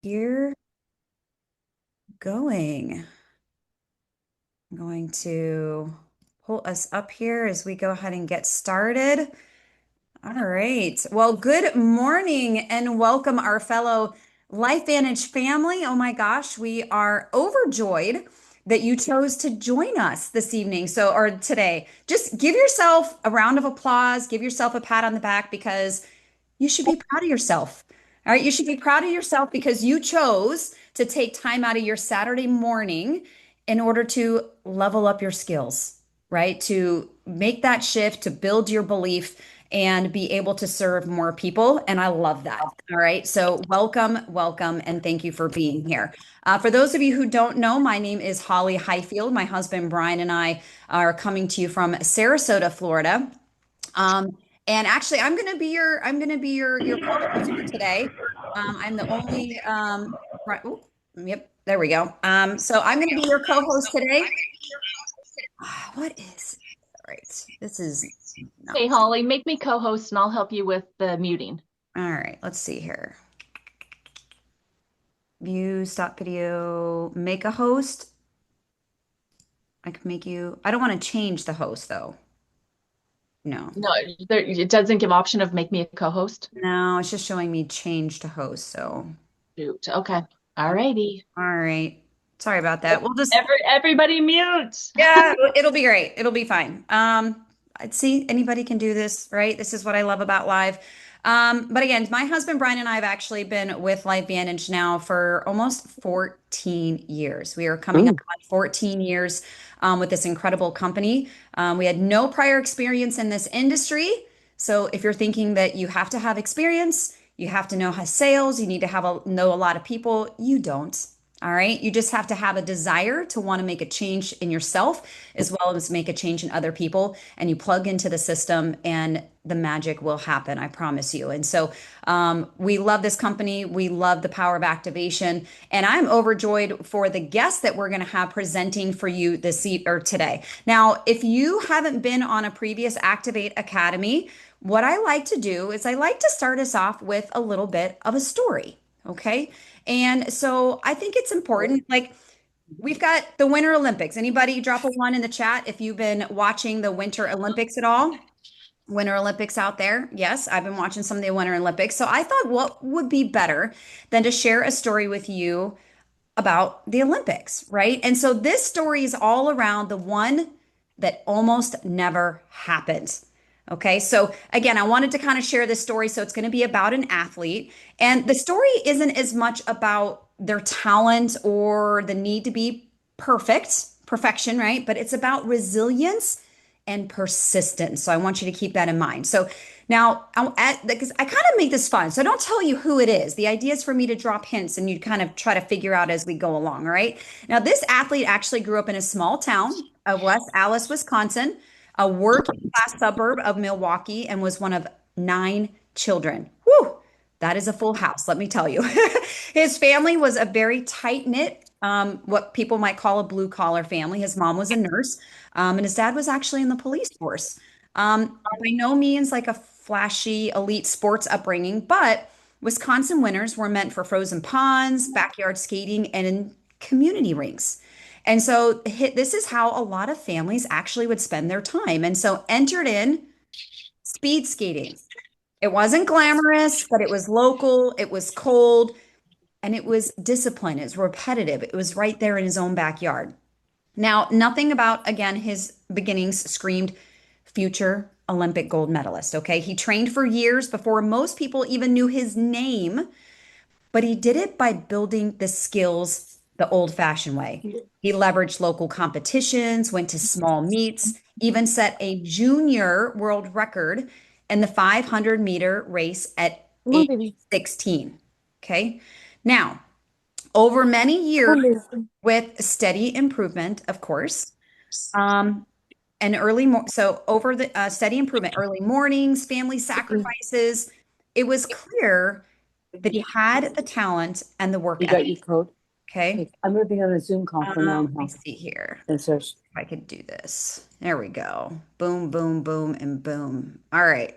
Here going. I'm going to pull us up here as we go ahead and get started. All right. Well, good morning and welcome our fellow LifeVantage family. Oh my gosh, we are overjoyed that you chose to join us this evening. Or today. Just give yourself a round of applause, give yourself a pat on the back because you should be proud of yourself. All right. You should be proud of yourself because you chose to take time out of your Saturday morning in order to level up your skills, right? To make that shift, to build your belief and be able to serve more people. And I love that. All right. So, welcome, welcome, and thank you for being here. For those of you who don't know, my name is Holly Highfield. My husband, Brian, and I are coming to you from Sarasota, Florida. Um, and actually, I'm gonna be your co-host for today. I'm the only right. Ooh, yep, there we go. So I'm gonna be your co-host today. What is all right? This is Hey, not Holly, make me co-host and I'll help you with the muting. all right. Let's see here. View, stop video, make a host. I can make you. I don't want to change the host though. No, No, it doesn't give option of make me a co-host. no, it's just showing me change to host. So, Shoot. Okay. All all righty. right. Sorry about that. We'll just Everybody mute. Yeah, it'll be great. It'll be fine. I'd see anybody can do this, right? This is what I love about live. But again, my husband Brian and I have actually been with LifeVantage now for almost 14 years. We are coming up Ooh. on 14 years with this incredible company. We had no prior experience in this industry. So if you're thinking that you have to have experience, you have to know how sales, you need to know a lot of people, you don't. All right. You just have to have a desire to want to make a change in yourself as well as make a change in other people. And you plug into the system and the magic will happen. I promise you. And so we love this company. We love the power of activation. And I'm overjoyed for the guests that we're going to have presenting for you or today. Now, if you haven't been on a previous Activate Academy, what I like to do is I like to start us off with a little bit of a story. Okay. And so I think it's important. Like we've got the Winter Olympics. Anybody drop a one in the chat if you've been watching the Winter Olympics at all? Winter Olympics out there. Yes, I've been watching some of the Winter Olympics. So I thought what would be better than to share a story with you about the Olympics, right? And so this story is all around the one that almost never happened. Okay, so again, I wanted to kind of share this story. So it's going to be about an athlete. And the story isn't as much about their talent or the need to be perfection, right? But it's about resilience and persistence. So I want you to keep that in mind. So now, because I kind of make this fun, so I don't tell you who it is. The idea is for me to drop hints and you kind of try to figure out as we go along. All right. Now, this athlete actually grew up in a small town of West Allis, Wisconsin, a working class suburb of Milwaukee, and was one of nine children. Whew, that is a full house, let me tell you. His family was a very tight knit, what people might call a blue collar family. His mom was a nurse, and his dad was actually in the police force. By no means like a flashy elite sports upbringing, but Wisconsin winters were meant for frozen ponds, backyard skating, and in community rinks. And so this is how a lot of families actually would spend their time. And so entered in speed skating. It wasn't glamorous, but it was local, it was cold, and it was discipline. It was repetitive. It was right there in his own backyard. Now, nothing about, again, his beginnings screamed future Olympic gold medalist. Okay. He trained for years before most people even knew his name, but he did it by building the skills the old fashioned way. He leveraged local competitions, went to small meets, even set a junior world record in the 500-meter race at Come on, age baby. 16. Okay. Now, over many Come years, on, baby. with steady improvement, of course, um, and so over the steady improvement, early mornings, family sacrifices, it was clear that he had the talent and the work You ethic. got your code? Okay. Okay. I'm moving on a Zoom call for Let me 9 see here and so if I could do this. There we go. Boom, boom, boom, and boom. All right.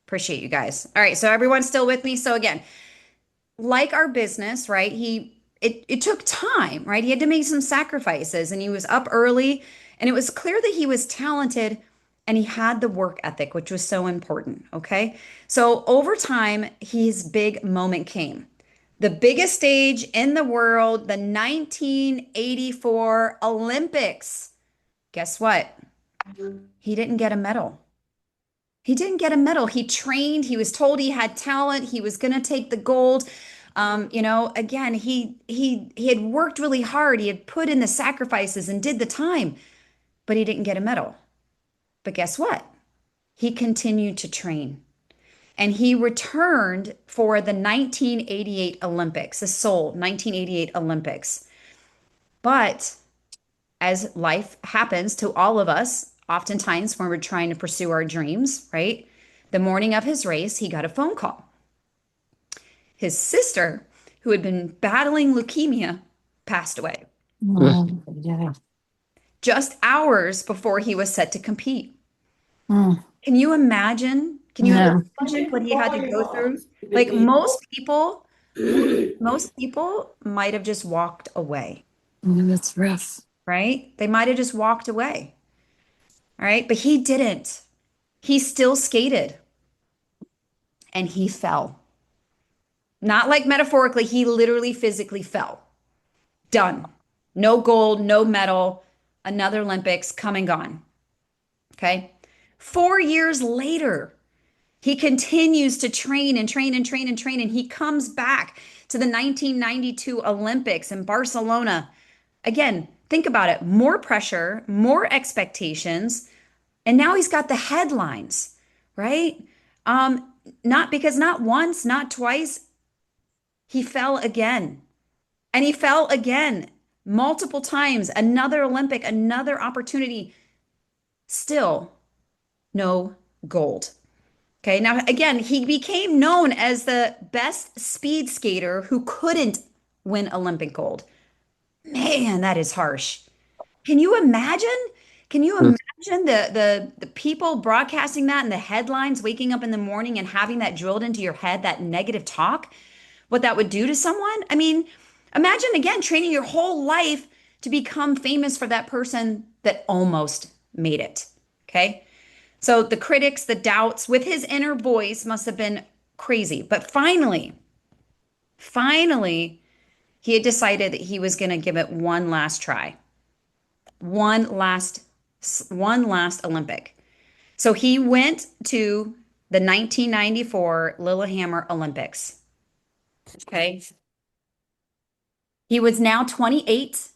Appreciate you guys. All right. So everyone's still with me. So again, like our business, right? It took time, right? He had to make some sacrifices and he was up early and it was clear that he was talented and he had the work ethic, which was so important, okay? So over time, his big moment came. The biggest stage in the world, the 1984 Olympics. Guess what? He didn't get a medal. He didn't get a medal. He trained. He was told he had talent. He was going to take the gold. Again, he had worked really hard. He had put in the sacrifices and did the time, but he didn't get a medal. But guess what? He continued to train and he returned for the 1988 Olympics, the Seoul 1988 Olympics. But as life happens to all of us, oftentimes when we're trying to pursue our dreams, right? The morning of his race, he got a phone call. His sister, who had been battling leukemia, passed away Yeah. just hours before he was set to compete. Mm. Can you imagine? Can you Yeah. imagine what he had to go through? Like most people might have just walked away, That's rough. right? They might have just walked away. All right. But he didn't. He still skated and he fell. Not like metaphorically, he literally physically fell. Done. No gold, no medal, another Olympics, come and gone. Okay. 4 years later, he continues to train and train and train and train, and he comes back to the 1992 Olympics in Barcelona. Again, think about it, more pressure, more expectations, and now he's got the headlines, right? Not because not once, not twice, he fell again. And he fell again multiple times. Another Olympic, another opportunity. Still no gold. Okay. Now, again, he became known as the best speed skater who couldn't win Olympic gold. Man, that is harsh. Can you imagine? Can you imagine the people broadcasting that in the headlines, waking up in the morning and having that drilled into your head, that negative talk? What that would do to someone? I mean, imagine again training your whole life to become famous for that person that almost made it. Okay. So the critics, the doubts with his inner voice must have been crazy. But finally, he had decided that he was going to give it one last try, one last, one last Olympic. So he went to the 1994 Lillehammer Olympics. Okay. He was now 28.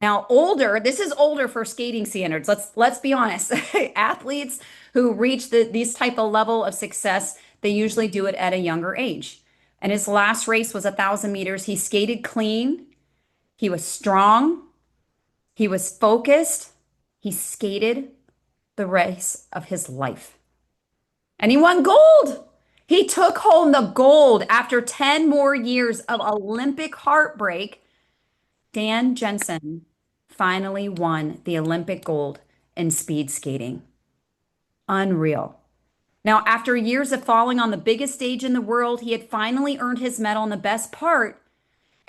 Now, older, this is older for skating standards. Let's be honest. Athletes who reach these type of level of success, they usually do it at a younger age. And his last race was 1,000 meters. He skated clean. He was strong. He was focused. He skated the race of his life. And he won gold. He took home the gold after 10 more years of Olympic heartbreak. Dan Jansen finally won the Olympic gold in speed skating. Unreal. Now, after years of falling on the biggest stage in the world, he had finally earned his medal. And the best part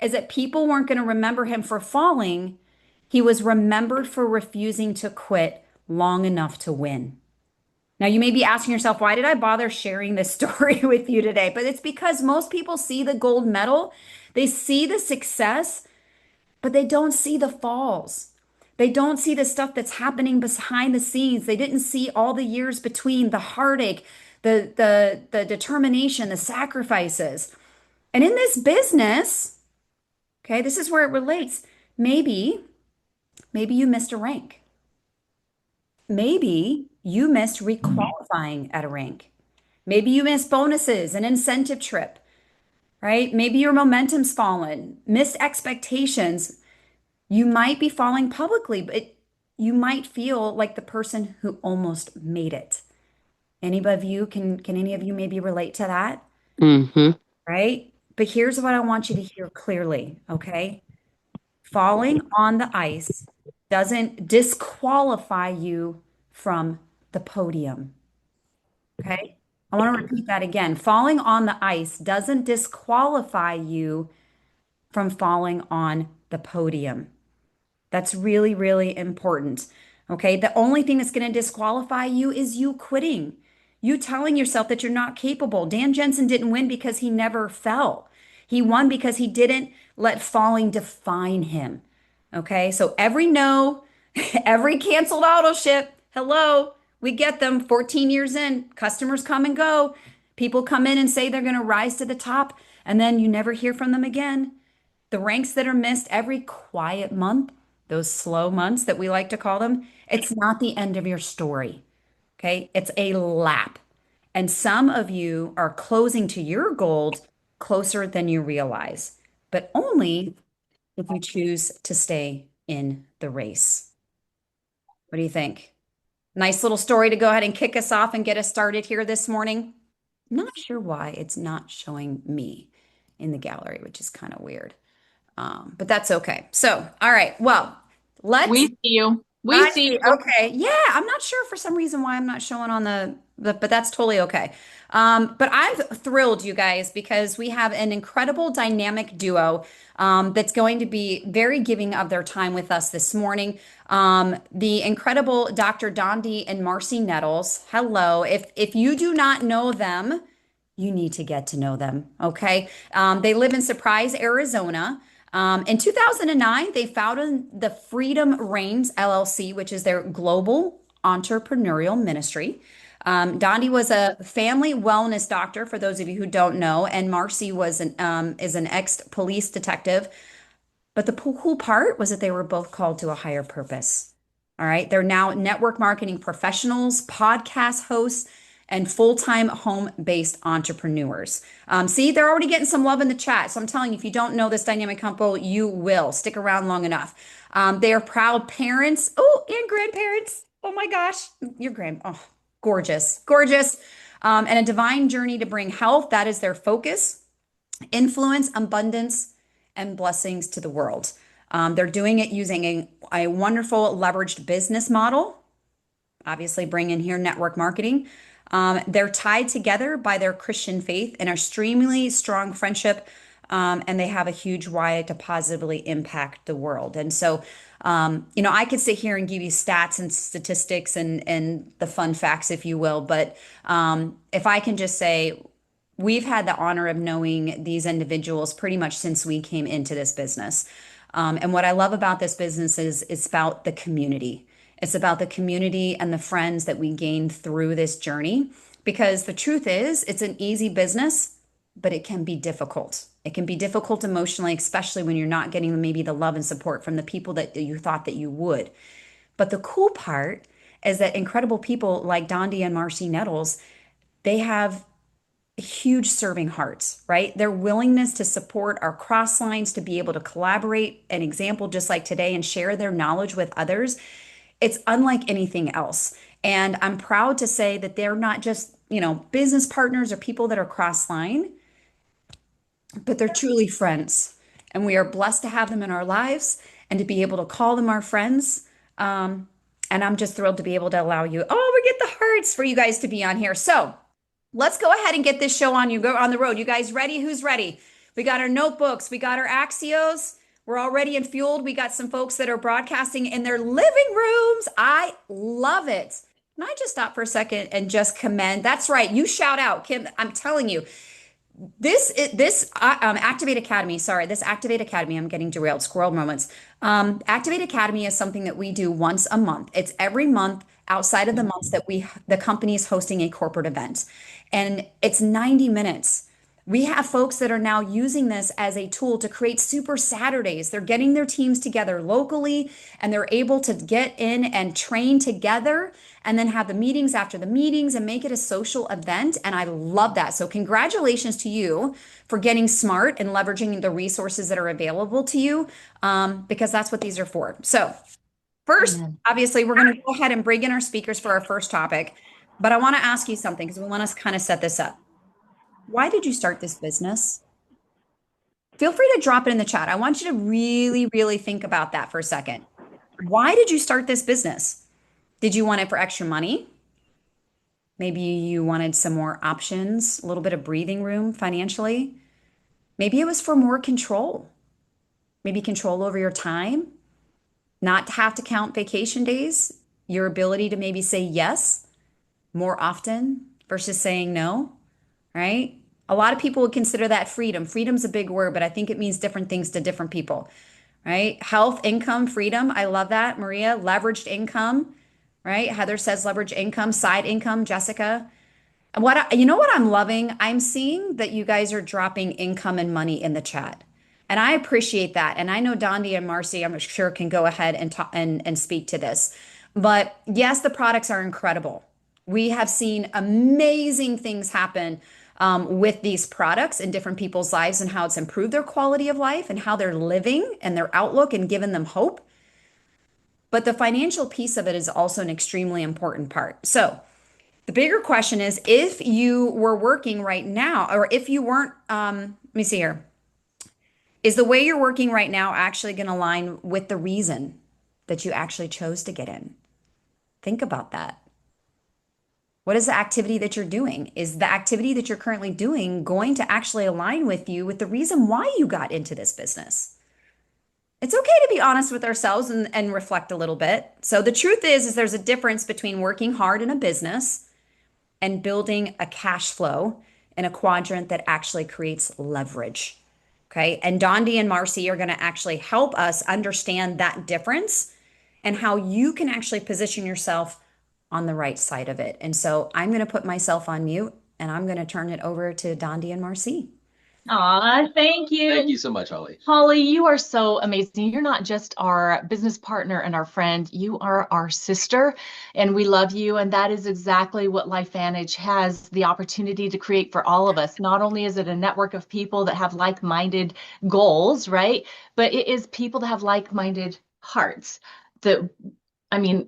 is that people weren't going to remember him for falling. He was remembered for refusing to quit long enough to win. Now, you may be asking yourself, why did I bother sharing this story with you today? But it's because most people see the gold medal, they see the success, but they don't see the falls. They don't see the stuff that's happening behind the scenes. They didn't see all the years between the heartache, the determination, the sacrifices. And in this business, okay, this is where it relates. Maybe you missed a rank. Maybe you missed requalifying at a rank. Maybe you missed bonuses, an incentive trip, right? Maybe your momentum's fallen, missed expectations. You might be falling publicly, but you might feel like the person who almost made it. Any of you can any of you maybe relate to that, Mm-hmm. right? But here's what I want you to hear clearly, okay? Falling on the ice doesn't disqualify you from the podium, okay? I want to repeat that again. Falling on the ice doesn't disqualify you from falling on the podium. That's really, really important. Okay. The only thing that's going to disqualify you is you quitting, you telling yourself that you're not capable. Dan Jensen didn't win because he never fell. He won because he didn't let falling define him. Okay. So every no, every canceled auto ship, hello, we get them 14 years in. Customers come and go. People come in and say they're going to rise to the top, and then you never hear from them again. The ranks that are missed every quiet month, those slow months that we like to call them, it's not the end of your story. Okay. It's a lap. And some of you are closing to your gold closer than you realize, but only if you choose to stay in the race. What do you think? Nice little story to go ahead and kick us off and get us started here this morning. Not sure why it's not showing me in the gallery, which is kind of weird. But that's okay. So, all right. Well, let's. We see you. We I see see. you. Okay. Yeah, I'm not sure for some reason why I'm not showing on but that's totally okay. But I'm thrilled, you guys, because we have an incredible dynamic duo that's going to be very giving of their time with us this morning. The incredible Dr. Dondee and Marcy Nettles. Hello. If you do not know them, you need to get to know them. Okay. They live in Surprise, Arizona. In 2009, they founded the Freedom Reigns LLC, which is their global entrepreneurial ministry. Dondee was a family wellness doctor, for those of you who don't know, and Marcy is an ex-police detective. But the cool part was that they were both called to a higher purpose. All right. They're now network marketing professionals, podcast hosts, and full-time home-based entrepreneurs. See, they're already getting some love in the chat. So I'm telling you, if you don't know this dynamic couple, you will. Stick around long enough. They are proud parents. Oh, and grandparents. Oh my gosh. Oh, gorgeous, gorgeous. And a divine journey to bring health. That is their focus, influence, abundance, and blessings to the world. They're doing it using a wonderful leveraged business model, obviously bring in here network marketing. They're tied together by their Christian faith and extremely strong friendship, and they have a huge why to positively impact the world. And so, I could sit here and give you stats and statistics and the fun facts, if you will, but if I can just say, we've had the honor of knowing these individuals pretty much since we came into this business. And what I love about this business is it's about the community. It's about the community and the friends that we gain through this journey. Because the truth is, it's an easy business, but it can be difficult. It can be difficult emotionally, especially when you're not getting maybe the love and support from the people that you thought that you would. But the cool part is that incredible people like Dondee and Marcy Nettles, they have huge serving hearts, right? Their willingness to support our cross lines, to be able to collaborate, an example just like today, and share their knowledge with others. It's unlike anything else. And I'm proud to say that they're not just, business partners or people that are cross line, but they're truly friends. And we are blessed to have them in our lives and to be able to call them our friends. And I'm just thrilled to be able to allow you, we get the hearts for you guys to be on here. So, let's go ahead and get this show on the road. You guys ready? Who's ready? We got our notebooks. We got our Axios. We're all ready and fueled. We got some folks that are broadcasting in their living rooms. I love it. Can I just stop for a second and just commend? That's right. You shout out, Kim. I'm telling you, this Activate Academy, sorry, this Activate Academy, I'm getting derailed, squirrel moments. Activate Academy is something that we do once a month. It's every month outside of the months that the company is hosting a corporate event. And it's 90 minutes. We have folks that are now using this as a tool to create super Saturdays. They're getting their teams together locally and they're able to get in and train together and then have the meetings after the meetings and make it a social event. And I love that. So, congratulations to you for getting smart and leveraging the resources that are available to you, because that's what these are for. So, first, obviously, we're going to go ahead and bring in our speakers for our first topic. But I want to ask you something because we want to kind of set this up. Why did you start this business? Feel free to drop it in the chat. I want you to really, really think about that for a second. Why did you start this business? Did you want it for extra money? Maybe you wanted some more options, a little bit of breathing room financially. Maybe it was for more control, maybe control over your time, not to have to count vacation days, your ability to maybe say yes more often versus saying no, right? A lot of people would consider that freedom. Freedom's a big word, but I think it means different things to different people, right? Health, income, freedom. I love that. Maria, leveraged income, right? Heather says leveraged income, side income, Jessica. You know what I'm loving? I'm seeing that you guys are dropping income and money in the chat. And I appreciate that. And I know Dondee and Marcy, I'm sure, can go ahead and talk and speak to this. But yes, the products are incredible. We have seen amazing things happen with these products in different people's lives and how it's improved their quality of life and how they're living and their outlook and given them hope. But the financial piece of it is also an extremely important part. So, the bigger question is if you were working right now, or if you weren't, let me see here. Is the way you're working right now actually going to align with the reason that you actually chose to get in? Think about that. What is the activity that you're doing? Is the activity that you're currently doing going to actually align with you with the reason why you got into this business? It's okay to be honest with ourselves and reflect a little bit. So the truth is there's a difference between working hard in a business and building a cash flow in a quadrant that actually creates leverage. Okay. And Dondee and Marcy are going to actually help us understand that difference and how you can actually position yourself on the right side of it. And so I'm going to put myself on mute and I'm going to turn it over to Dondee and Marcy. Aw, thank you. Thank you so much, Holly. Holly, you are so amazing. You're not just our business partner and our friend, you are our sister, and we love you. And that is exactly what LifeVantage has the opportunity to create for all of us. Not only is it a network of people that have like-minded goals, right? But it is people that have like-minded hearts that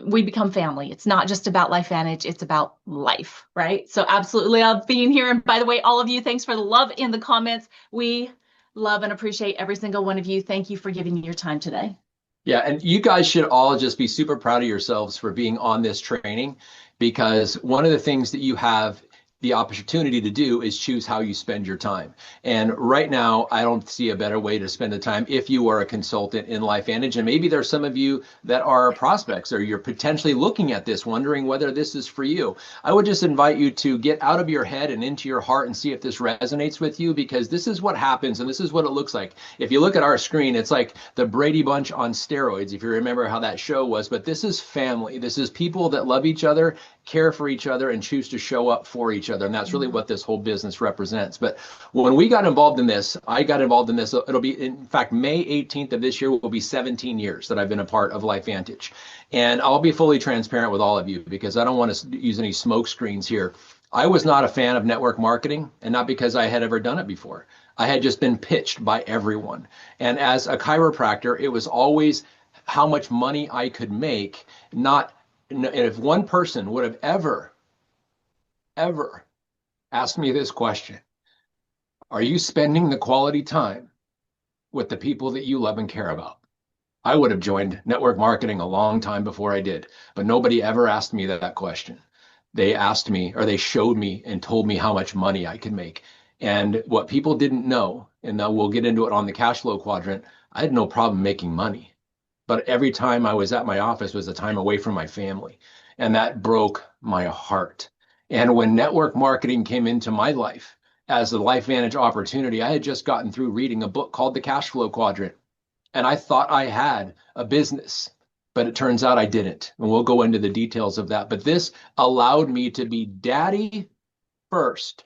we become family. It's not just about LifeVantage, it's about life, right? So absolutely love being here. And by the way, all of you, thanks for the love in the comments. We love and appreciate every single one of you. Thank you for giving your time today. Yeah, and you guys should all just be super proud of yourselves for being on this training, because one of the things that you have the opportunity to do is choose how you spend your time. And right now, I don't see a better way to spend the time if you are a consultant in LifeVantage. And maybe there's some of you that are prospects or you're potentially looking at this, wondering whether this is for you. I would just invite you to get out of your head and into your heart and see if this resonates with you, because this is what happens and this is what it looks like. If you look at our screen, it's like the Brady Bunch on steroids, if you remember how that show was. But this is family. This is people that love each other, care for each other, and choose to show up for each other. And that's really what this whole business represents. But when we got involved in this, I got involved in this. It'll be, in fact, May 18th of this year will be 17 years that I've been a part of LifeVantage. And I'll be fully transparent with all of you because I don't want to use any smoke screens here. I was not a fan of network marketing, and not because I had ever done it before. I had just been pitched by everyone. And as a chiropractor, it was always how much money I could make, not if one person would have ever asked me this question: are you spending the quality time with the people that you love and care about? I would have joined network marketing a long time before I did, but nobody ever asked me that question. They asked me, or they showed me and told me how much money I could make. And what people didn't know, and we'll get into it on the cash flow quadrant, I had no problem making money. But every time I was at my office was a time away from my family. And that broke my heart. And when network marketing came into my life as a LifeVantage opportunity, I had just gotten through reading a book called The Cash Flow Quadrant. And I thought I had a business, but it turns out I didn't. And we'll go into the details of that. But this allowed me to be daddy first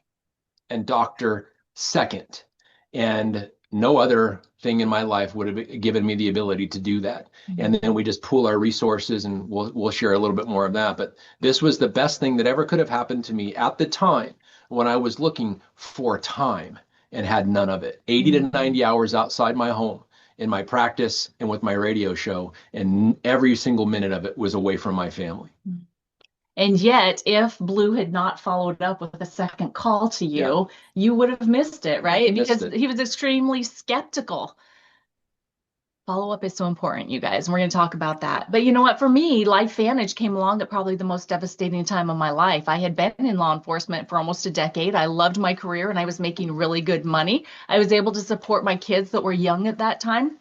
and doctor second. And no other thing in my life would have given me the ability to do that. And then we just pool our resources, and we'll share a little bit more of that. But this was the best thing that ever could have happened to me at the time when I was looking for time and had none of it. 80 to 90 hours outside my home, in my practice and with my radio show, and every single minute of it was away from my family. And yet, if Blue had not followed up with a second call to you, you would have missed it, right? Because he was extremely skeptical. Follow-up is so important, you guys, and we're going to talk about that. But you know what? For me, LifeVantage came along at probably the most devastating time of my life. I had been in law enforcement for almost a decade. I loved my career and I was making really good money. I was able to support my kids that were young at that time.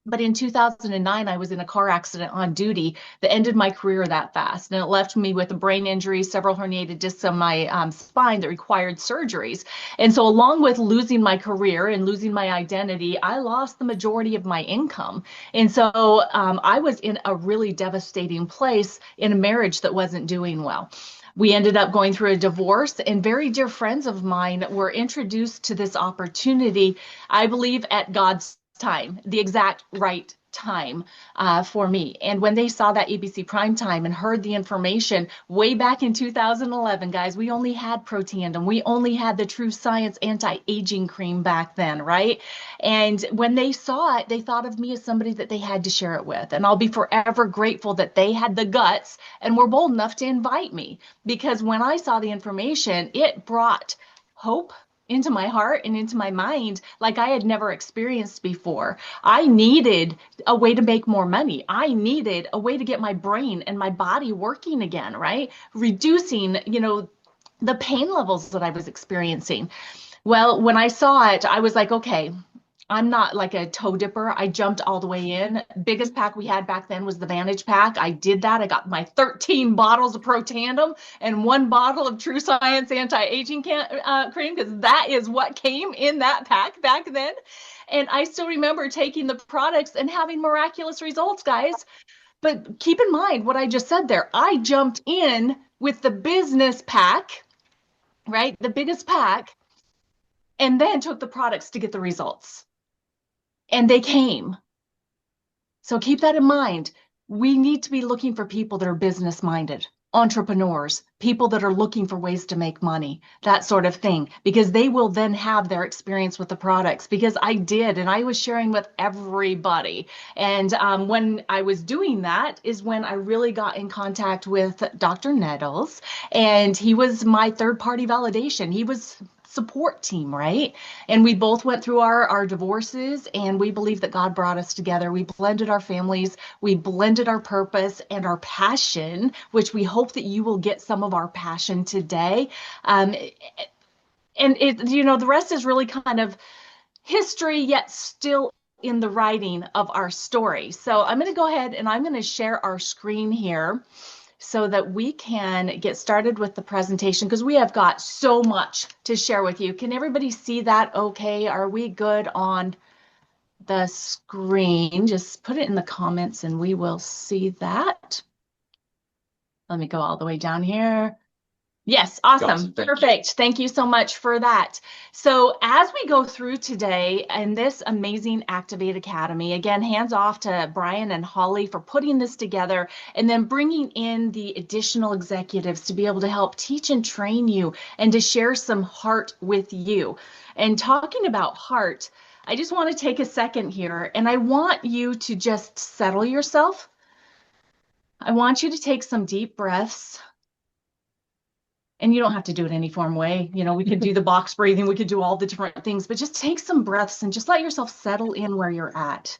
But in 2009, I was in a car accident on duty that ended my career that fast. And it left me with a brain injury, several herniated discs on my spine that required surgeries. And so, along with losing my career and losing my identity, I lost the majority of my income. And so, I was in a really devastating place in a marriage that wasn't doing well. We ended up going through a divorce, and very dear friends of mine were introduced to this opportunity, I believe, at God's time, the exact right time for me. And when they saw that ABC primetime and heard the information way back in 2011, guys, we only had Protandim. We only had the True Science anti-aging cream back then, right? And when they saw it, they thought of me as somebody that they had to share it with. And I'll be forever grateful that they had the guts and were bold enough to invite me, because when I saw the information, it brought hope into my heart and into my mind like I had never experienced before. I needed a way to make more money. I needed a way to get my brain and my body working again, right? Reducing, the pain levels that I was experiencing. Well, when I saw it, I was like, okay, I'm not like a toe dipper. I jumped all the way in. Biggest pack we had back then was the Vantage pack. I did that. I got my 13 bottles of Protandim and 1 bottle of True Science anti-aging cream, because that is what came in that pack back then. And I still remember taking the products and having miraculous results, guys. But keep in mind what I just said there. I jumped in with the business pack, right? The biggest pack, and then took the products to get the results. And they came. So keep that in mind. We need to be looking for people that are business minded, entrepreneurs, people that are looking for ways to make money, that sort of thing, because they will then have their experience with the products. Because I did, and I was sharing with everybody. And when I was doing that is when I really got in contact with Dr. Nettles, and he was my third party validation. He was support team, right? And we both went through our divorces, and we believe that God brought us together. We blended our families, we blended our purpose and our passion, which we hope that you will get some of our passion today. And the rest is really kind of history, yet still in the writing of our story. So I'm going to go ahead and I'm going to share our screen here so that we can get started with the presentation, because we have got so much to share with you. Can everybody see that okay? Are we good on the screen? Just put it in the comments and we will see that. Let me go all the way down here. Yes, awesome. Perfect. Thank you so much for that. So as we go through today in this amazing Activate Academy, again, hands off to Brian and Holly for putting this together and then bringing in the additional executives to be able to help teach and train you and to share some heart with you. And talking about heart, I just want to take a second here and I want you to just settle yourself. I want you to take some deep breaths. And you don't have to do it any form way. We could do the box breathing. We could do all the different things, but just take some breaths and just let yourself settle in where you're at.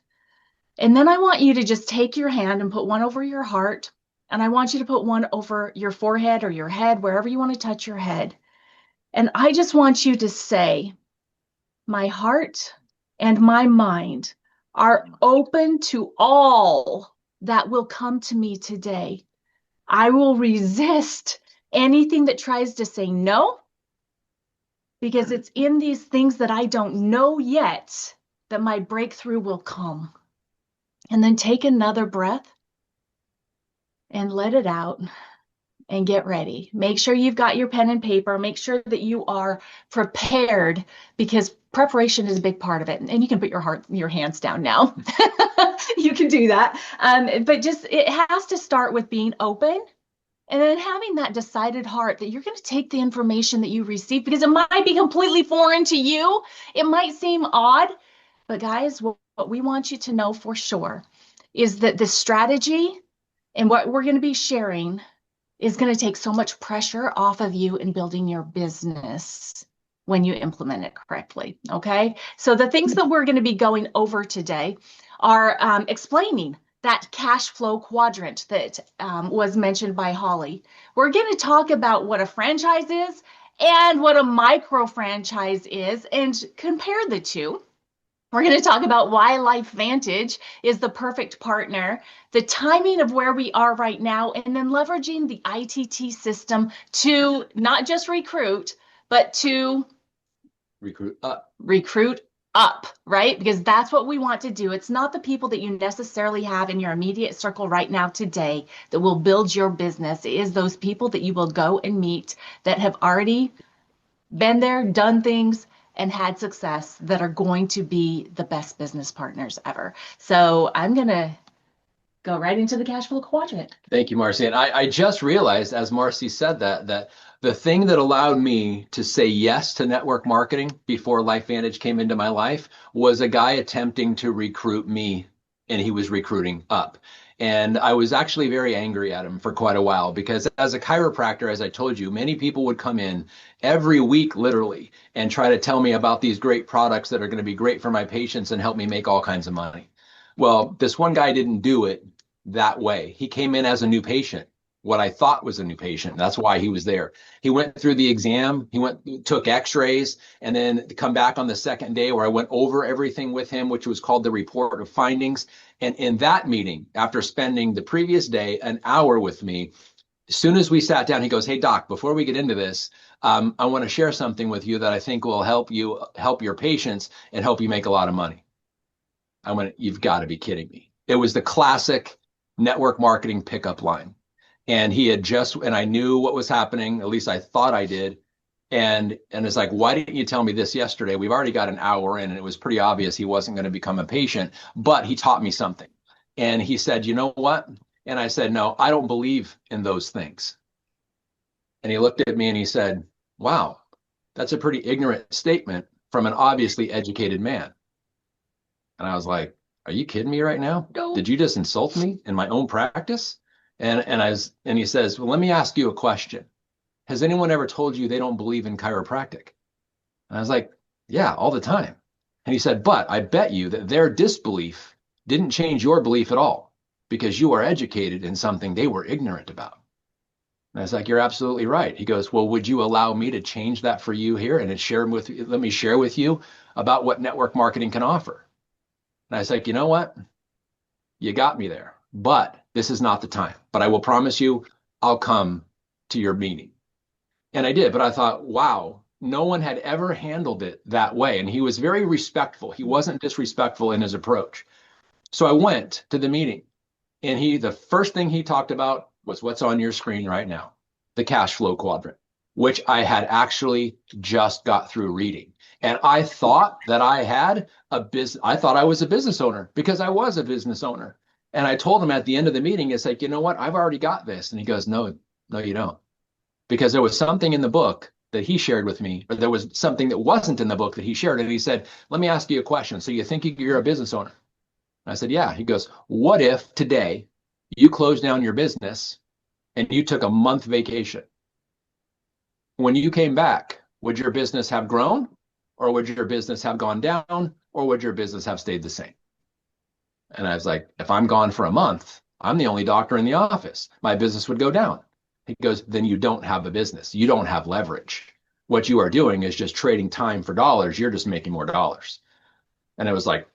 And then I want you to just take your hand and put one over your heart. And I want you to put one over your forehead or your head, wherever you want to touch your head. And I just want you to say, my heart and my mind are open to all that will come to me today. I will resist anything that tries to say no, because it's in these things that I don't know yet that my breakthrough will come. And then take another breath and let it out and get ready. Make sure you've got your pen and paper. Make sure that you are prepared, because preparation is a big part of it. And you can put your hands down now. You can do that. But it has to start with being open. And then having that decided heart that you're going to take the information that you receive, because it might be completely foreign to you. It might seem odd, but guys, what we want you to know for sure is that the strategy and what we're going to be sharing is going to take so much pressure off of you in building your business when you implement it correctly. Okay. So the things that we're going to be going over today are explaining that cash flow quadrant that was mentioned by Holly. We're going to talk about what a franchise is and what a micro franchise is and compare the two. We're going to talk about why LifeVantage is the perfect partner, the timing of where we are right now, and then leveraging the ITT system to not just recruit, but to Recruit up. Recruit up, right? Because that's what we want to do. It's not the people that you necessarily have in your immediate circle right now today that will build your business. It is those people that you will go and meet that have already been there, done things, and had success that are going to be the best business partners ever. So I'm going to go right into the cash flow quadrant. Thank you, Marci. And I just realized, as Marci said that the thing that allowed me to say yes to network marketing before LifeVantage came into my life was a guy attempting to recruit me, and he was recruiting up. And I was actually very angry at him for quite a while because as a chiropractor, as I told you, many people would come in every week, literally, and try to tell me about these great products that are going to be great for my patients and help me make all kinds of money. Well, this one guy didn't do it that way. He came in as a new patient, what I thought was a new patient. That's why he was there. He went through the exam, took x-rays, and then come back on the second day where I went over everything with him, which was called the report of findings. And in that meeting, after spending the previous day an hour with me, as soon as we sat down, he goes, "Hey, doc, before we get into this, I want to share something with you that I think will help your patients and help you make a lot of money." I went, "You've got to be kidding me." It was the classic network marketing pickup line. And I knew what was happening, at least I thought I did. And it's like, "Why didn't you tell me this yesterday? We've already got an hour in," and it was pretty obvious he wasn't going to become a patient, but he taught me something. And he said, "You know what?" And I said, "No, I don't believe in those things." And he looked at me and he said, "Wow, that's a pretty ignorant statement from an obviously educated man." And I was like, "Are you kidding me right now? No. Did you just insult me in my own practice?" And he says, "Well, let me ask you a question. Has anyone ever told you they don't believe in chiropractic?" And I was like, "Yeah, all the time." And he said, "But I bet you that their disbelief didn't change your belief at all because you are educated in something they were ignorant about." And I was like, "You're absolutely right." He goes, "Well, would you allow me to change that for you here and let me share with you about what network marketing can offer?" And I was like, "You know what? You got me there, but this is not the time. But I will promise you, I'll come to your meeting." And I did, but I thought, wow, no one had ever handled it that way. And he was very respectful. He wasn't disrespectful in his approach. So I went to the meeting, and the first thing he talked about was what's on your screen right now, the cash flow quadrant, which I had actually just got through reading. And I thought that I thought I was a business owner because I was a business owner. And I told him at the end of the meeting, it's like, "You know what? I've already got this." And he goes, "No, you don't." Because there was something in the book that he shared with me, or there was something that wasn't in the book that he shared. And he said, "Let me ask you a question. So you think you're a business owner?" And I said, "Yeah." He goes, "What if today you closed down your business and you took a month vacation? When you came back, would your business have grown, or would your business have gone down, or would your business have stayed the same?" And I was like, "If I'm gone for a month, I'm the only doctor in the office. My business would go down." He goes, "Then you don't have a business. You don't have leverage. What you are doing is just trading time for dollars. You're just making more dollars." And it was like,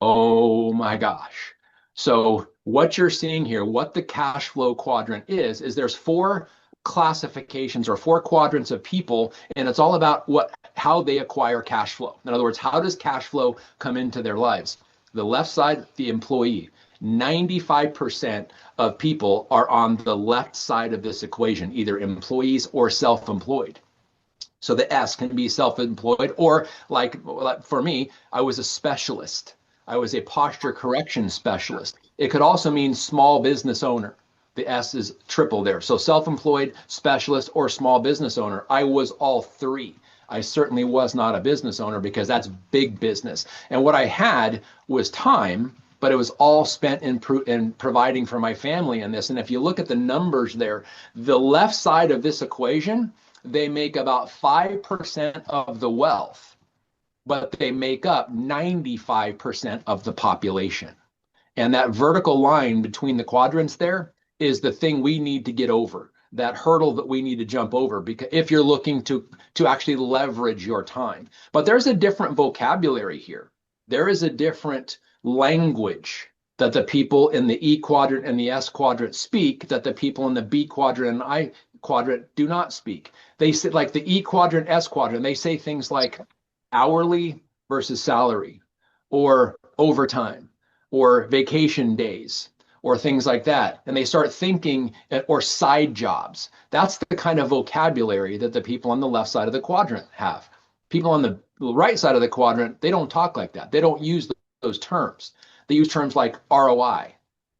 oh my gosh. So what you're seeing here, what the cash flow quadrant is there's 4 classifications or 4 quadrants of people, and it's all about how they acquire cash flow. In other words, how does cash flow come into their lives? The left side, the employee. 95% of people are on the left side of this equation, either employees or self-employed. So the S can be self-employed, or like for me, I was a specialist. I was a posture correction specialist. It could also mean small business owner. The S is triple there. So self-employed, specialist, or small business owner. I was all 3. I certainly was not a business owner because that's big business. And what I had was time, but it was all spent in providing for my family in this. And if you look at the numbers there, the left side of this equation, they make about 5% of the wealth but they make up 95% of the population. And that vertical line between the quadrants there is the thing we need to get over, that hurdle that we need to jump over, because if you're looking to actually leverage your time. But there's a different vocabulary here. There is a different language that the people in the E quadrant and the S quadrant speak that the people in the B quadrant and I quadrant do not speak. They say, like the E quadrant, S quadrant, they say things like hourly versus salary, or overtime, or vacation days, or things like that. And they start thinking, or side jobs. That's the kind of vocabulary that the people on the left side of the quadrant have. People on the right side of the quadrant, they don't talk like that. They don't use those terms. They use terms like ROI,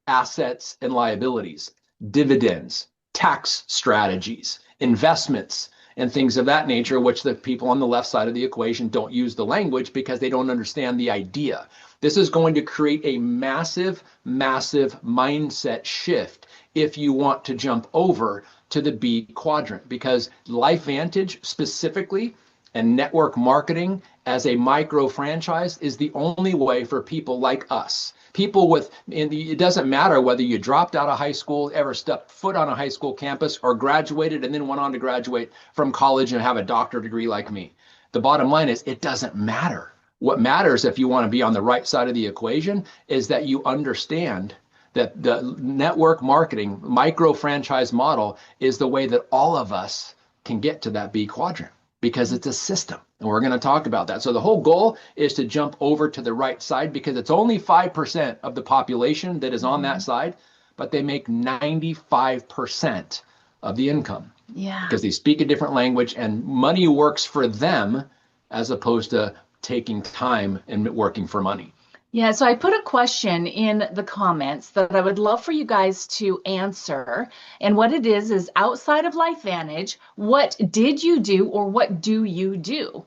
assets and liabilities, dividends, tax strategies, investments, and things of that nature, which the people on the left side of the equation don't use the language because they don't understand the idea. This is going to create a massive, massive mindset shift if you want to jump over to the B quadrant, because LifeVantage specifically and network marketing as a micro franchise is the only way for people like us. People with, it doesn't matter whether you dropped out of high school, ever stepped foot on a high school campus, or graduated and then went on to graduate from college and have a doctorate degree like me. The bottom line is it doesn't matter. What matters, if you want to be on the right side of the equation, is that you understand that the network marketing micro franchise model is the way that all of us can get to that B quadrant, because it's a system. And we're going to talk about that. So the whole goal is to jump over to the right side, because it's only 5% of the population that is on that side, but they make 95% of the income. Yeah. Because they speak a different language and money works for them as opposed to taking time and working for money. Yeah, so I put a question in the comments that I would love for you guys to answer. And what it is outside of LifeVantage, what did you do or what do you do?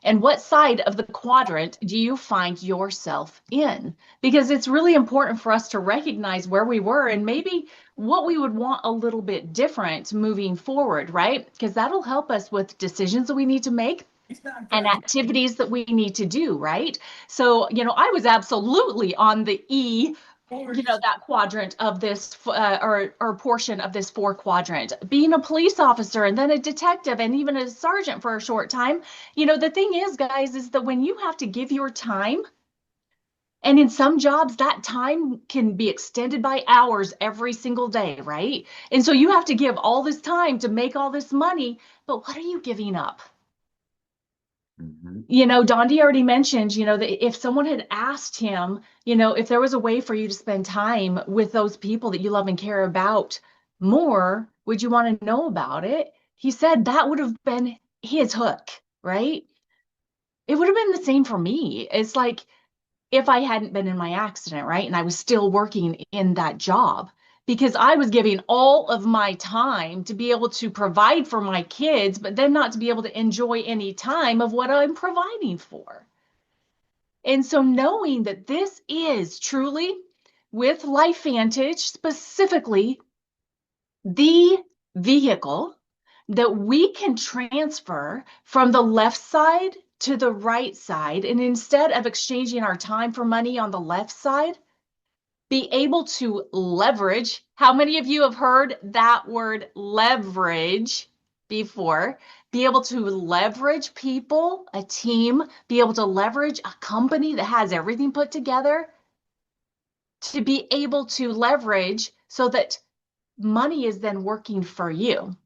And what side of the quadrant do you find yourself in? Because it's really important for us to recognize where we were and maybe what we would want a little bit different moving forward, right? Because that'll help us with decisions that we need to make and activities that we need to do, right? So, I was absolutely on the E, that quadrant of this, or portion of this 4 quadrant, being a police officer and then a detective and even a sergeant for a short time. The thing is, guys, is that when you have to give your time, and in some jobs, that time can be extended by hours every single day, right? And so you have to give all this time to make all this money, but what are you giving up? Dondee already mentioned, that if someone had asked him, if there was a way for you to spend time with those people that you love and care about more, would you want to know about it? He said that would have been his hook, right? It would have been the same for me. It's like if I hadn't been in my accident, right? And I was still working in that job, because I was giving all of my time to be able to provide for my kids, but then not to be able to enjoy any time of what I'm providing for. And so knowing that this is truly, with LifeVantage specifically, the vehicle that we can transfer from the left side to the right side, and instead of exchanging our time for money on the left side, be able to leverage. How many of you have heard that word leverage before? Be able to leverage people, a team, be able to leverage a company that has everything put together, to be able to leverage so that money is then working for you,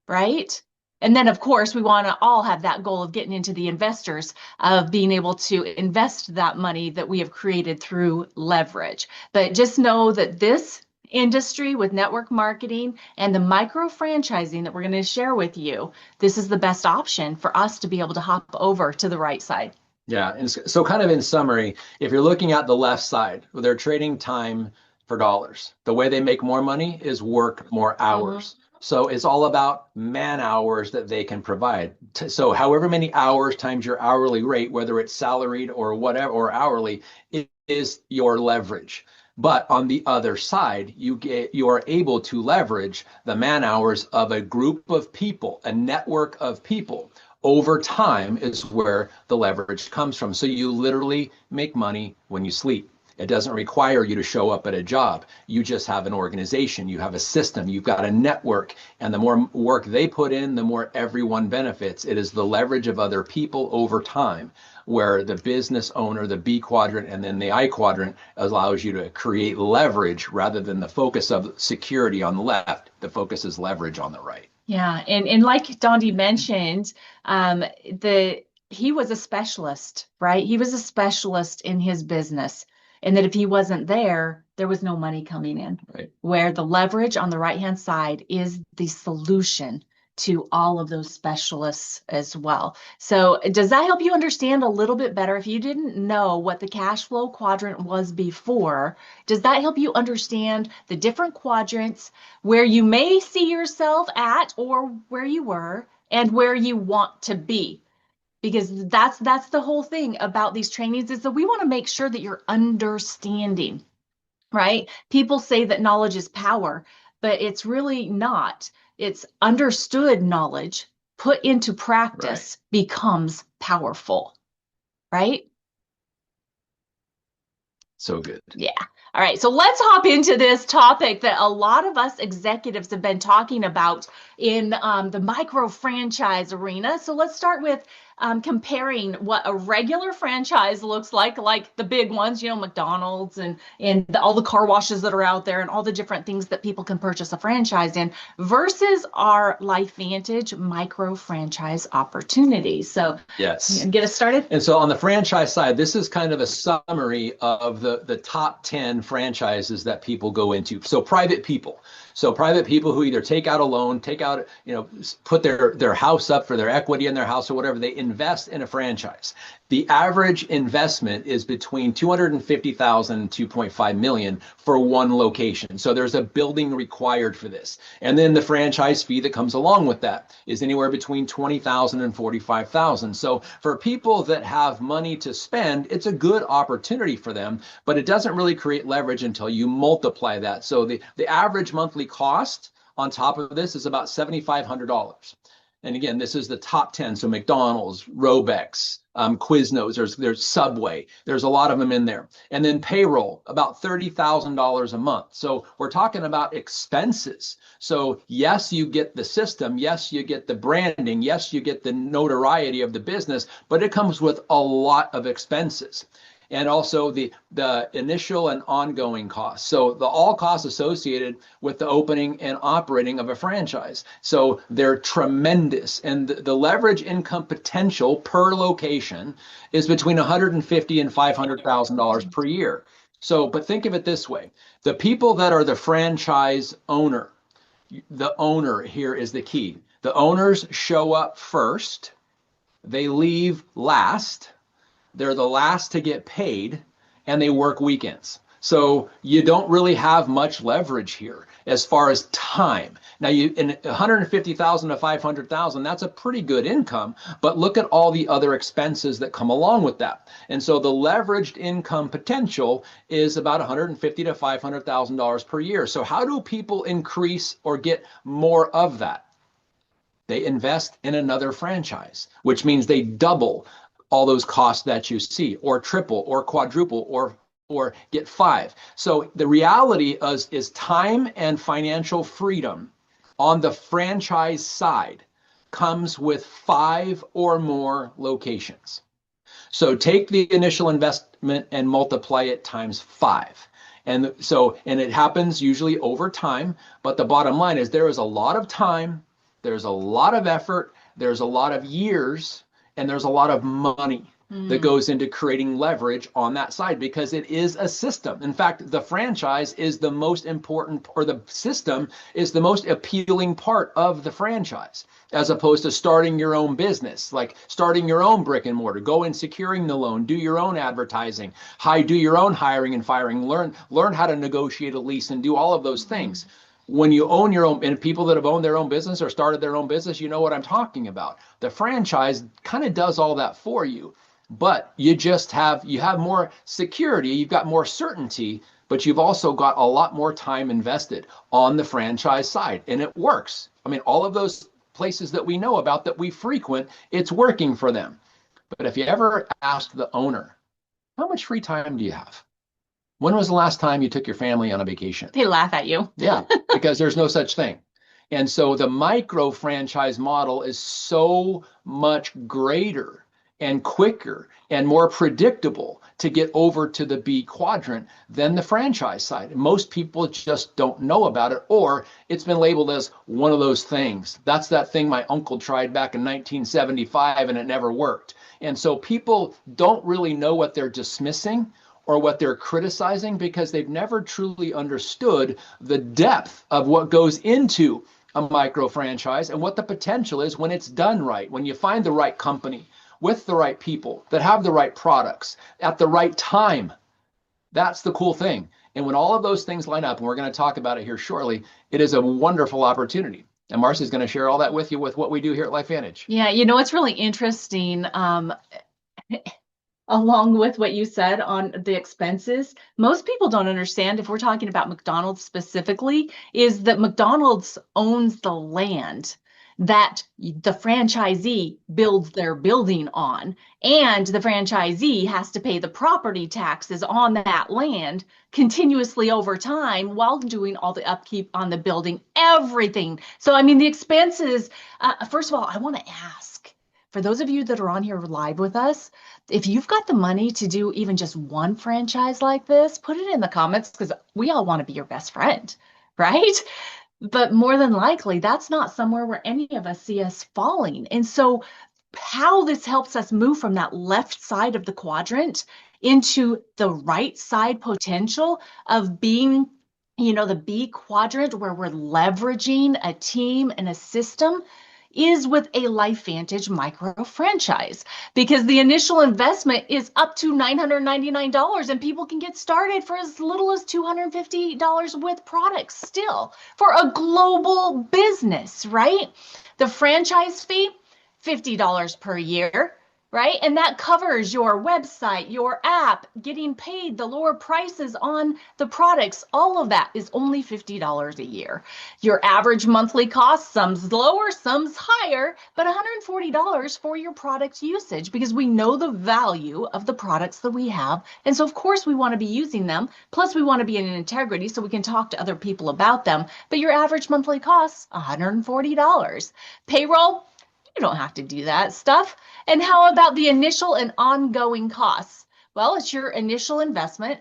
right? And then, of course, we want to all have that goal of getting into the investors, of being able to invest that money that we have created through leverage. But just know that this industry with network marketing and the micro franchising that we're going to share with you, this is the best option for us to be able to hop over to the right side. Yeah. And so kind of in summary, if you're looking at the left side, they're trading time for dollars. The way they make more money is work more hours. So it's all about man hours that they can provide. So however many hours times your hourly rate, whether it's salaried or whatever, or hourly, it is your leverage. But on the other side, you are able to leverage the man hours of a group of people, a network of people, over time is where the leverage comes from. So you literally make money when you sleep. It doesn't require you to show up at a job. You just have an organization, you have a system, you've got a network, and the more work they put in, the more everyone benefits. It is the leverage of other people over time where the business owner, the B quadrant, and then the I quadrant allows you to create leverage rather than the focus of security on the left. The focus is leverage on the right. Yeah, and like Dondee mentioned, he was a specialist, right? He was a specialist in his business, and that if he wasn't there, there was no money coming in. Right. Where the leverage on the right-hand side is the solution to all of those specialists as well. So does that help you understand a little bit better? If you didn't know what the cash flow quadrant was before, does that help you understand the different quadrants, where you may see yourself at or where you were and where you want to be? Because that's the whole thing about these trainings, is that we want to make sure that you're understanding, right? People say that knowledge is power, but it's really not. It's understood knowledge put into practice becomes powerful, right? So good. Yeah. All right. So let's hop into this topic that a lot of us executives have been talking about in the micro franchise arena. So let's start with comparing what a regular franchise looks like the big ones, you know, McDonald's and all the car washes that are out there and all the different things that people can purchase a franchise in, versus our LifeVantage micro franchise opportunities. So yes, get us started. And so on the franchise side, this is kind of a summary of the top 10 franchises that people go into. So private people. So private people who either take out a loan, put their house up for their equity in their house or whatever, they invest in a franchise. The average investment is between $250,000 and $2.5 million for one location. So there's a building required for this. And then the franchise fee that comes along with that is anywhere between $20,000 and $45,000. So for people that have money to spend, it's a good opportunity for them, but it doesn't really create leverage until you multiply that. So the average monthly cost on top of this is about $7,500. And again, this is the top 10. So McDonald's, Robex, Quiznos, there's Subway. There's a lot of them in there. And then payroll, about $30,000 a month. So we're talking about expenses. So yes, you get the system. Yes, you get the branding. Yes, you get the notoriety of the business, but it comes with a lot of expenses. And also the initial and ongoing costs. So the all costs associated with the opening and operating of a franchise. So they're tremendous. And the leverage income potential per location is between $150,000 and $500,000 per year. So, but think of it this way. The people that are the franchise owner, the owner here is the key. The owners show up first. They leave last. They're the last to get paid, and they work weekends. So you don't really have much leverage here as far as time. Now, in $150,000 to $500,000, that's a pretty good income, but look at all the other expenses that come along with that. And so the leveraged income potential is about $150,000 to $500,000 per year. So how do people increase or get more of that? They invest in another franchise, which means they double all those costs that you see, or triple, or quadruple, or get 5. So the reality is time and financial freedom on the franchise side comes with 5 or more locations. So take the initial investment and multiply it times 5. And it happens usually over time, but the bottom line is there is a lot of time, there's a lot of effort, there's a lot of years, and there's a lot of money that goes into creating leverage on that side, because it is a system. In fact, the franchise is the most important, or the system is the most appealing part of the franchise, as opposed to starting your own business, like starting your own brick and mortar, go and securing the loan, do your own advertising, do your own hiring and firing, learn how to negotiate a lease and do all of those things. When you own your own, and people that have owned their own business or started their own business, you know what I'm talking about. The franchise kind of does all that for you, but you have more security, you've got more certainty, but you've also got a lot more time invested on the franchise side, and it works. I mean, all of those places that we know about that we frequent, it's working for them. But if you ever ask the owner, how much free time do you have? When was the last time you took your family on a vacation? They laugh at you. Yeah, because there's no such thing. And so the micro franchise model is so much greater and quicker and more predictable to get over to the B quadrant than the franchise side. Most people just don't know about it, or it's been labeled as one of those things. That's that thing my uncle tried back in 1975 and it never worked. And so people don't really know what they're dismissing or what they're criticizing because they've never truly understood the depth of what goes into a micro franchise and what the potential is when it's done right, when you find the right company with the right people that have the right products at the right time. That's the cool thing. And when all of those things line up, and we're going to talk about it here shortly, it is a wonderful opportunity. And Marci is going to share all that with you with what we do here at LifeVantage. Yeah, you know, it's really interesting. Along with what you said on the expenses, most people don't understand, if we're talking about McDonald's specifically, is that McDonald's owns the land that the franchisee builds their building on, and the franchisee has to pay the property taxes on that land continuously over time while doing all the upkeep on the building, everything. So, I mean, the expenses, first of all, I want to ask, for those of you that are on here live with us, if you've got the money to do even just one franchise like this, put it in the comments because we all want to be your best friend, right? But more than likely, that's not somewhere where any of us see us falling. And so how this helps us move from that left side of the quadrant into the right side potential of being, you know, the B quadrant where we're leveraging a team and a system is with a LifeVantage micro franchise, because the initial investment is up to $999 and people can get started for as little as $250 with products still for a global business, right? The franchise fee, $50 per year, right? And that covers your website, your app, getting paid, the lower prices on the products. All of that is only $50 a year. Your average monthly cost, some's lower, some's higher, but $140 for your product usage, because we know the value of the products that we have. And so, of course, we want to be using them. Plus, we want to be in integrity so we can talk to other people about them. But your average monthly cost, $140. Payroll, you don't have to do that stuff. And how about the initial and ongoing costs? Well, it's your initial investment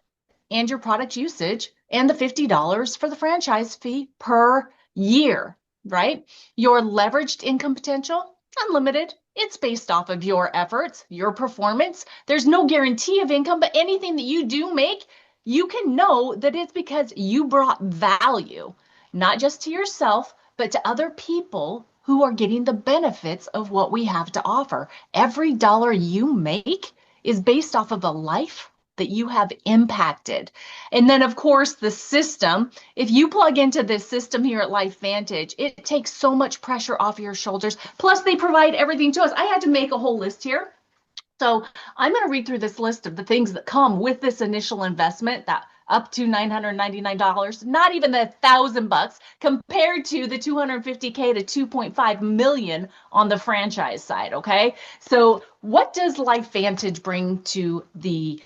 and your product usage and the $50 for the franchise fee per year, right? Your leveraged income potential, unlimited. It's based off of your efforts, your performance. There's no guarantee of income, but anything that you do make, you can know that it's because you brought value, not just to yourself, but to other people who are getting the benefits of what we have to offer. Every dollar you make is based off of a life that you have impacted. And then, of course, the system, if you plug into this system here at LifeVantage, it takes so much pressure off your shoulders. Plus, they provide everything to us. I had to make a whole list here. So I'm going to read through this list of the things that come with this initial investment, that up to $999, not even the $1,000 compared to the $250K to $2.5 million on the franchise side. Okay, so what does LifeVantage bring to the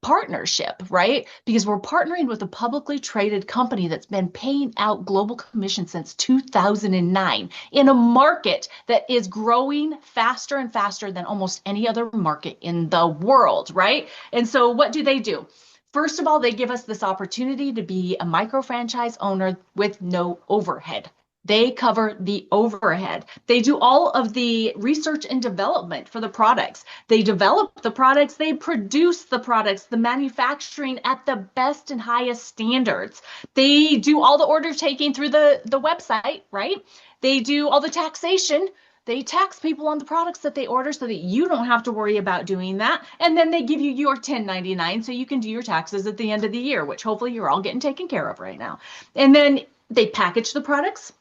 partnership, right? Because we're partnering with a publicly traded company that's been paying out global commission since 2009 in a market that is growing faster and faster than almost any other market in the world, right? And so what do? First of all, they give us this opportunity to be a micro franchise owner with no overhead. They cover the overhead. They do all of the research and development for the products. They develop the products, they produce the products, the manufacturing at the best and highest standards. They do all the order taking through the website, right? They do all the taxation. They tax people on the products that they order so that you don't have to worry about doing that. And then they give you your 1099 so you can do your taxes at the end of the year, which hopefully you're all getting taken care of right now. And then they package the products.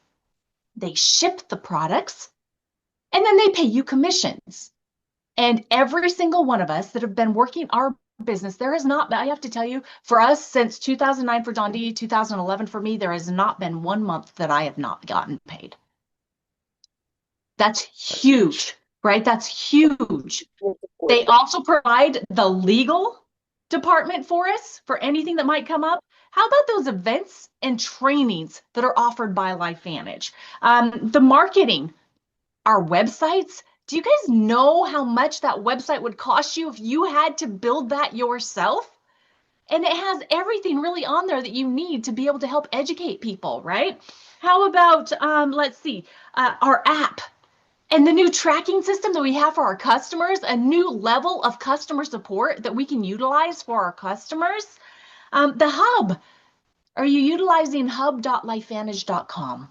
They ship the products, and then they pay you commissions. And every single one of us that have been working our business, there has not been, I have to tell you, for us since 2009 for Dondee, 2011 for me, there has not been 1 month that I have not gotten paid. That's huge, right? That's huge. They also provide the legal department for us for anything that might come up. How about those events and trainings that are offered by LifeVantage? The marketing, our websites. Do you guys know how much that website would cost you if you had to build that yourself? And it has everything really on there that you need to be able to help educate people, right? How about, let's see, our app and the new tracking system that we have for our customers, a new level of customer support that we can utilize for our customers. The hub, are you utilizing hub.lifevantage.com?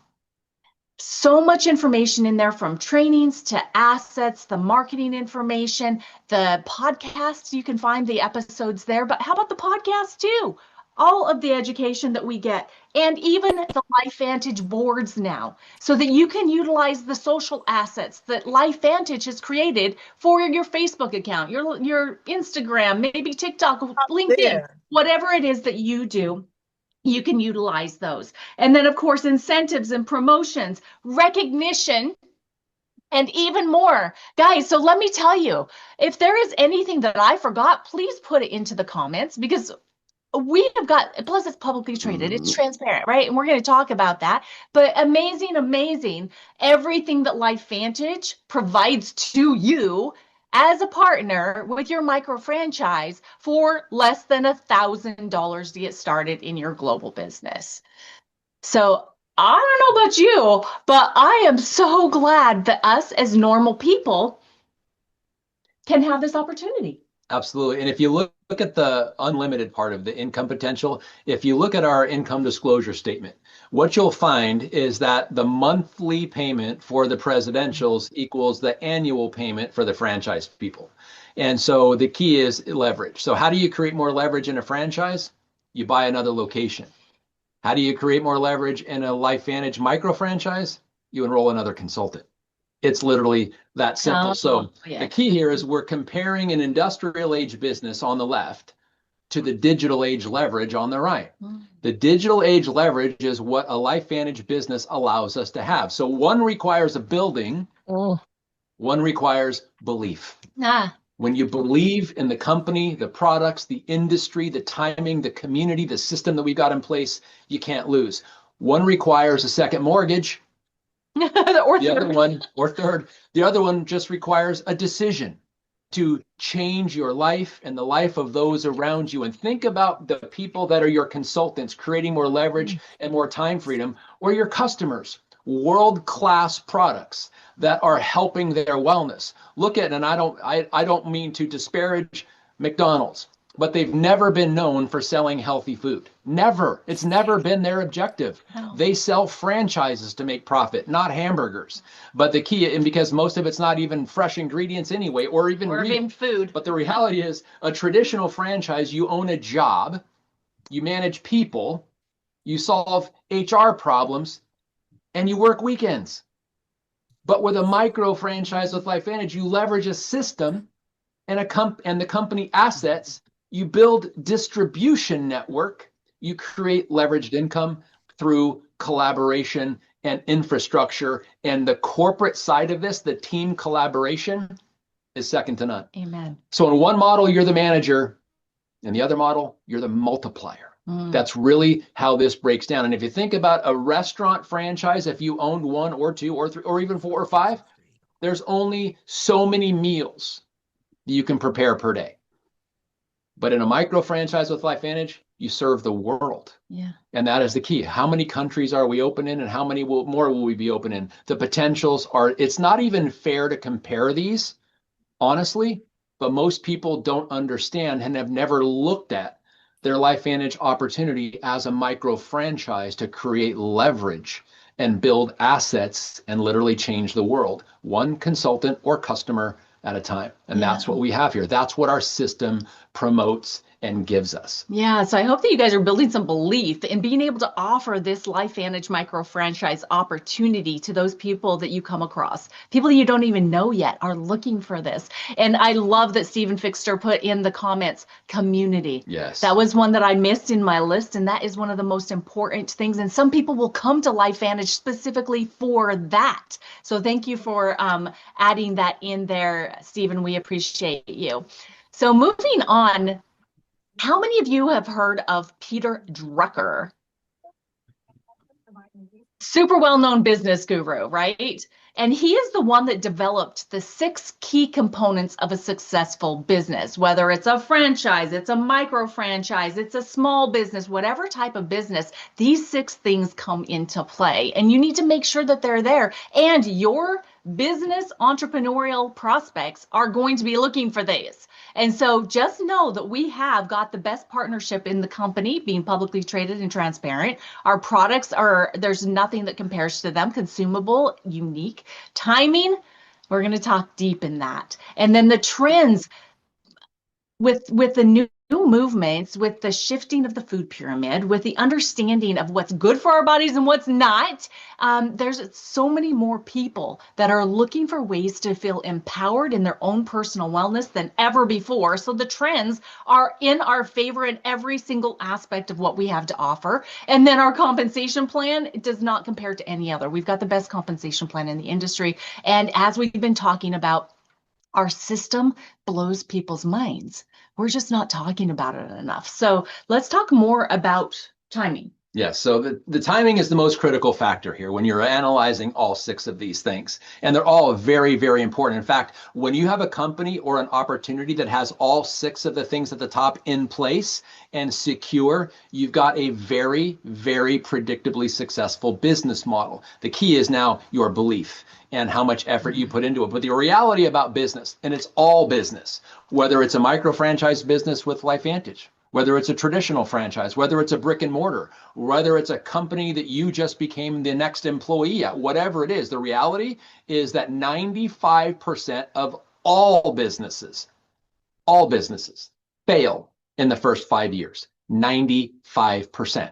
So much information in there, from trainings to assets, the marketing information, the podcasts, you can find the episodes there. But how about the podcast too? All of the education that we get, and even the LifeVantage boards now, so that you can utilize the social assets that LifeVantage has created for your Facebook account, your Instagram, maybe TikTok, LinkedIn, whatever it is that you do. You can utilize those. And then, of course, incentives and promotions, recognition, and even more. Guys, so let me tell you, if there is anything that I forgot, please put it into the comments, because we have got, plus it's publicly traded, it's transparent, right? And we're going to talk about that. But amazing, amazing, everything that LifeVantage provides to you as a partner with your micro franchise for less than $1,000 to get started in your global business. So I don't know about you, but I am so glad that us as normal people can have this opportunity. Absolutely. And if you look at the unlimited part of the income potential, if you look at our income disclosure statement, what you'll find is that the monthly payment for the presidentials equals the annual payment for the franchise people. And so the key is leverage. So how do you create more leverage in a franchise? You buy another location. How do you create more leverage in a LifeVantage micro franchise? You enroll another consultant. It's literally that simple. The key here is we're comparing an industrial age business on the left to the digital age leverage on the right. The digital age leverage is what a LifeVantage business allows us to have. So one requires a building, one requires belief. When you believe in the company, the products, the industry, the timing, the community, the system that we've got in place, you can't lose. One requires a second mortgage. The other one just requires a decision to change your life and the life of those around you. And think about the people that are your consultants, creating more leverage and more time freedom, or your customers, world-class products that are helping their wellness. Look at, and I don't mean to disparage McDonald's, but they've never been known for selling healthy food. Never. It's never been their objective. No. They sell franchises to make profit, not hamburgers. But the key, and because most of it's not even fresh ingredients anyway, or even food. But the reality is, a traditional franchise, you own a job, you manage people, you solve HR problems, and you work weekends. But with a micro franchise with LifeVantage, you leverage a system and the company assets. You build distribution network, you create leveraged income through collaboration and infrastructure. And the corporate side of this, the team collaboration, is second to none. Amen. So in one model, you're the manager. In the other model, you're the multiplier. That's really how this breaks down. And if you think about a restaurant franchise, if you owned one or two or three or even 4 or 5, there's only so many meals that you can prepare per day. But in a micro franchise with LifeVantage, you serve the world. Yeah. And that is the key. How many countries are we open in, and how many more will we be open in? The potentials are, it's not even fair to compare these, honestly, but most people don't understand and have never looked at their LifeVantage opportunity as a micro franchise to create leverage and build assets and literally change the world, one consultant or customer at a time. And that's what we have here. That's what our system promotes, and gives us. Yeah, so I hope that you guys are building some belief in being able to offer this LifeVantage micro franchise opportunity to those people that you come across. People you don't even know yet are looking for this. And I love that Stephen Fixter put in the comments, community. Yes. That was one that I missed in my list, and that is one of the most important things. And some people will come to LifeVantage specifically for that. So thank you for adding that in there, Stephen. We appreciate you. So moving on, how many of you have heard of Peter Drucker? Super well-known business guru, right? And he is the one that developed the 6 key components of a successful business, whether it's a franchise, it's a micro franchise, it's a small business, whatever type of business, these 6 things come into play. And you need to make sure that they're there. And your business entrepreneurial prospects are going to be looking for these. And so just know that we have got the best partnership in the company, being publicly traded and transparent. Our products are, there's nothing that compares to them, consumable, unique. Timing, we're going to talk deep in that. And then the trends with the new movements, with the shifting of the food pyramid, with the understanding of what's good for our bodies and what's not, there's so many more people that are looking for ways to feel empowered in their own personal wellness than ever before. So the trends are in our favor in every single aspect of what we have to offer. And then our compensation plan does not compare to any other. We've got the best compensation plan in the industry. And as we've been talking about, our system blows people's minds. We're just not talking about it enough. So let's talk more about timing. Yes, so the timing is the most critical factor here when you're analyzing all 6 of these things. And they're all very, very important. In fact, when you have a company or an opportunity that has all 6 of the things at the top in place and secure, you've got a very, very predictably successful business model. The key is now your belief and how much effort you put into it. But the reality about business, and it's all business, whether it's a micro franchise business with LifeVantage, whether it's a traditional franchise, whether it's a brick and mortar, whether it's a company that you just became the next employee at, whatever it is, the reality is that 95% of all businesses fail in the first 5 years. 95%.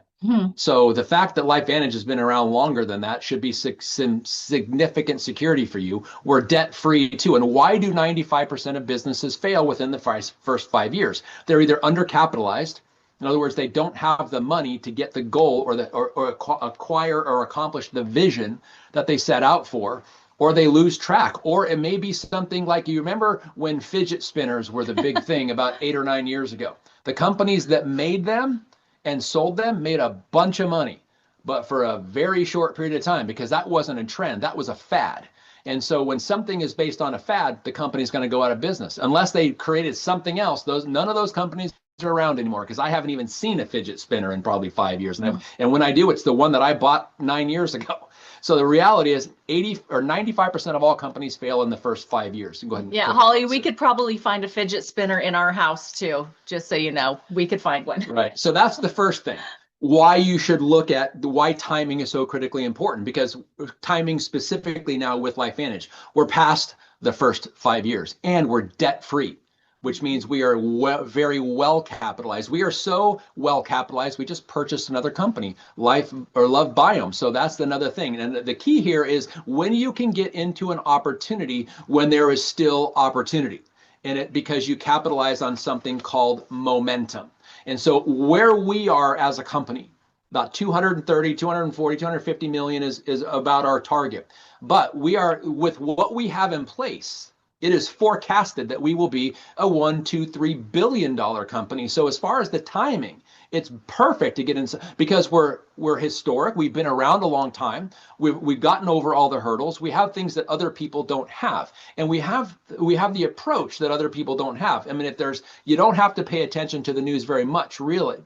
So the fact that LifeVantage has been around longer than that should be some significant security for you. We're debt-free too. And why do 95% of businesses fail within the first 5 years? They're either undercapitalized. In other words, they don't have the money to get the goal or acquire or accomplish the vision that they set out for, or they lose track. Or it may be something like, you remember when fidget spinners were the big thing about 8 or 9 years ago. The companies that made them and sold them made a bunch of money, but for a very short period of time, because that wasn't a trend, that was a fad. And so when something is based on a fad, the company's going to go out of business unless they created something else. None of those companies are around anymore, because I haven't even seen a fidget spinner in probably 5 years. And when I do, it's the one that I bought 9 years ago. So the reality is 80 or 95% of all companies fail in the first 5 years. Go ahead. Yeah, Holly, we could probably find a fidget spinner in our house too, just so you know. We could find one. Right. So that's the first thing. Why you should look at why timing is so critically important, because timing specifically now with LifeVantage, we're past the first 5 years and we're debt free, which means we are very well capitalized. We are so well capitalized, we just purchased another company, Love Biome. So that's another thing. And the key here is when you can get into an opportunity when there is still opportunity in it, because you capitalize on something called momentum. And so where we are as a company, about 230, 240, 250 million is about our target. But we are, with what we have in place, it is forecasted that we will be a $1, $2, $3 billion company. So as far as the timing, it's perfect to get in, because we're historic. We've been around a long time. We've gotten over all the hurdles. We have things that other people don't have, and we have the approach that other people don't have. I mean, you don't have to pay attention to the news very much, really,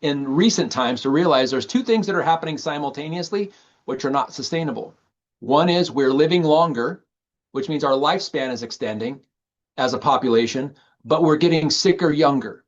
in recent times to realize there's 2 things that are happening simultaneously, which are not sustainable. One is we're living longer, which means our lifespan is extending as a population, but we're getting sicker younger.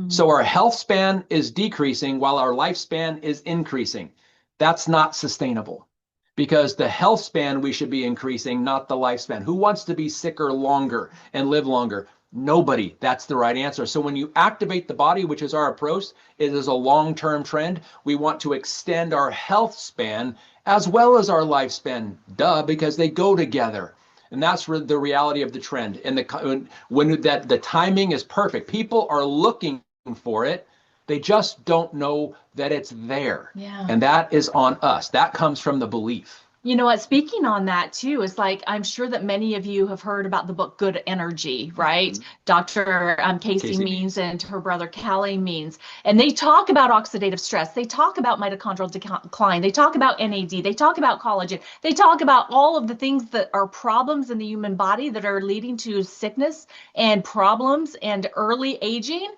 So our health span is decreasing while our lifespan is increasing. That's not sustainable, because the health span we should be increasing, not the lifespan. Who wants to be sicker longer and live longer? Nobody. That's the right answer. So when you activate the body, which is our approach, it is a long-term trend. We want to extend our health span as well as our lifespan, duh, because they go together. And that's the reality of the trend. And the timing is perfect. People are looking for it. They just don't know that it's there. Yeah. And that is on us. That comes from the belief. You know what, speaking on that too, is like, I'm sure that many of you have heard about the book Good Energy, right? Mm-hmm. Dr. Casey Casey Means and her brother Callie Means. And they talk about oxidative stress. They talk about mitochondrial decline. They talk about NAD. They talk about collagen. They talk about all of the things that are problems in the human body that are leading to sickness and problems and early aging.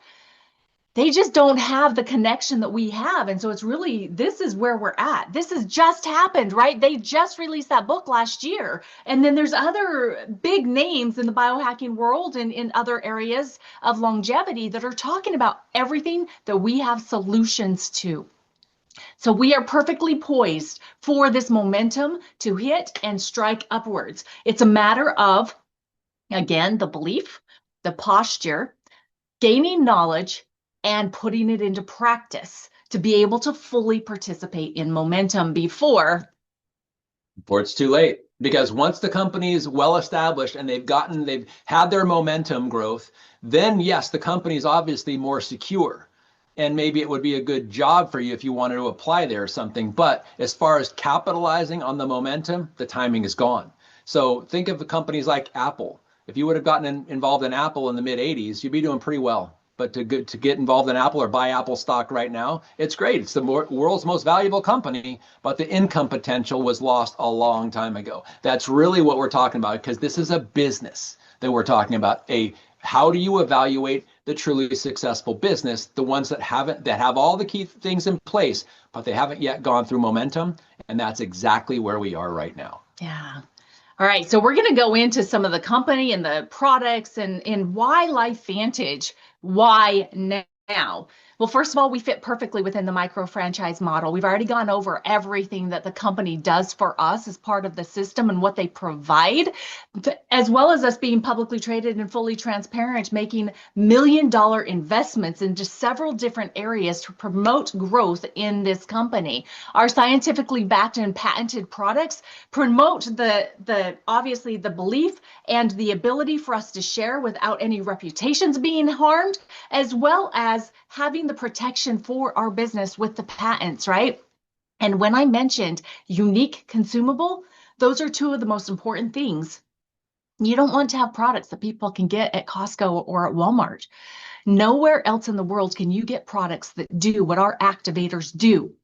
They just don't have the connection that we have. And so it's really, this is where we're at. This has just happened, right? They just released that book last year. And then there's other big names in the biohacking world and in other areas of longevity that are talking about everything that we have solutions to. So we are perfectly poised for this momentum to hit and strike upwards. It's a matter of, again, the belief, the posture, gaining knowledge, and putting it into practice to be able to fully participate in momentum before it's too late. Because once the company is well established and they've had their momentum growth, then yes, the company is obviously more secure. And maybe it would be a good job for you if you wanted to apply there or something. But as far as capitalizing on the momentum, the timing is gone. So think of the companies like Apple. If you would have gotten involved in Apple in the mid 80s, you'd be doing pretty well. But to get involved in Apple or buy Apple stock right now, it's great. It's the world's most valuable company, but the income potential was lost a long time ago. That's really what we're talking about, because this is a business that we're talking about. How do you evaluate the truly successful business, the ones that have all the key things in place, but they haven't yet gone through momentum? And that's exactly where we are right now. Yeah. All right. So we're going to go into some of the company and the products and why LifeVantage, why now? Well, first of all, we fit perfectly within the micro franchise model. We've already gone over everything that the company does for us as part of the system and what they provide, as well as us being publicly traded and fully transparent, making million-dollar investments into several different areas to promote growth in this company. Our scientifically backed and patented products promote obviously the belief and the ability for us to share without any reputations being harmed, as well as having the protection for our business with the patents, right? And when I mentioned unique consumable, those are two of the most important things. You don't want to have products that people can get at Costco or at Walmart. Nowhere else in the world can you get products that do what our activators do,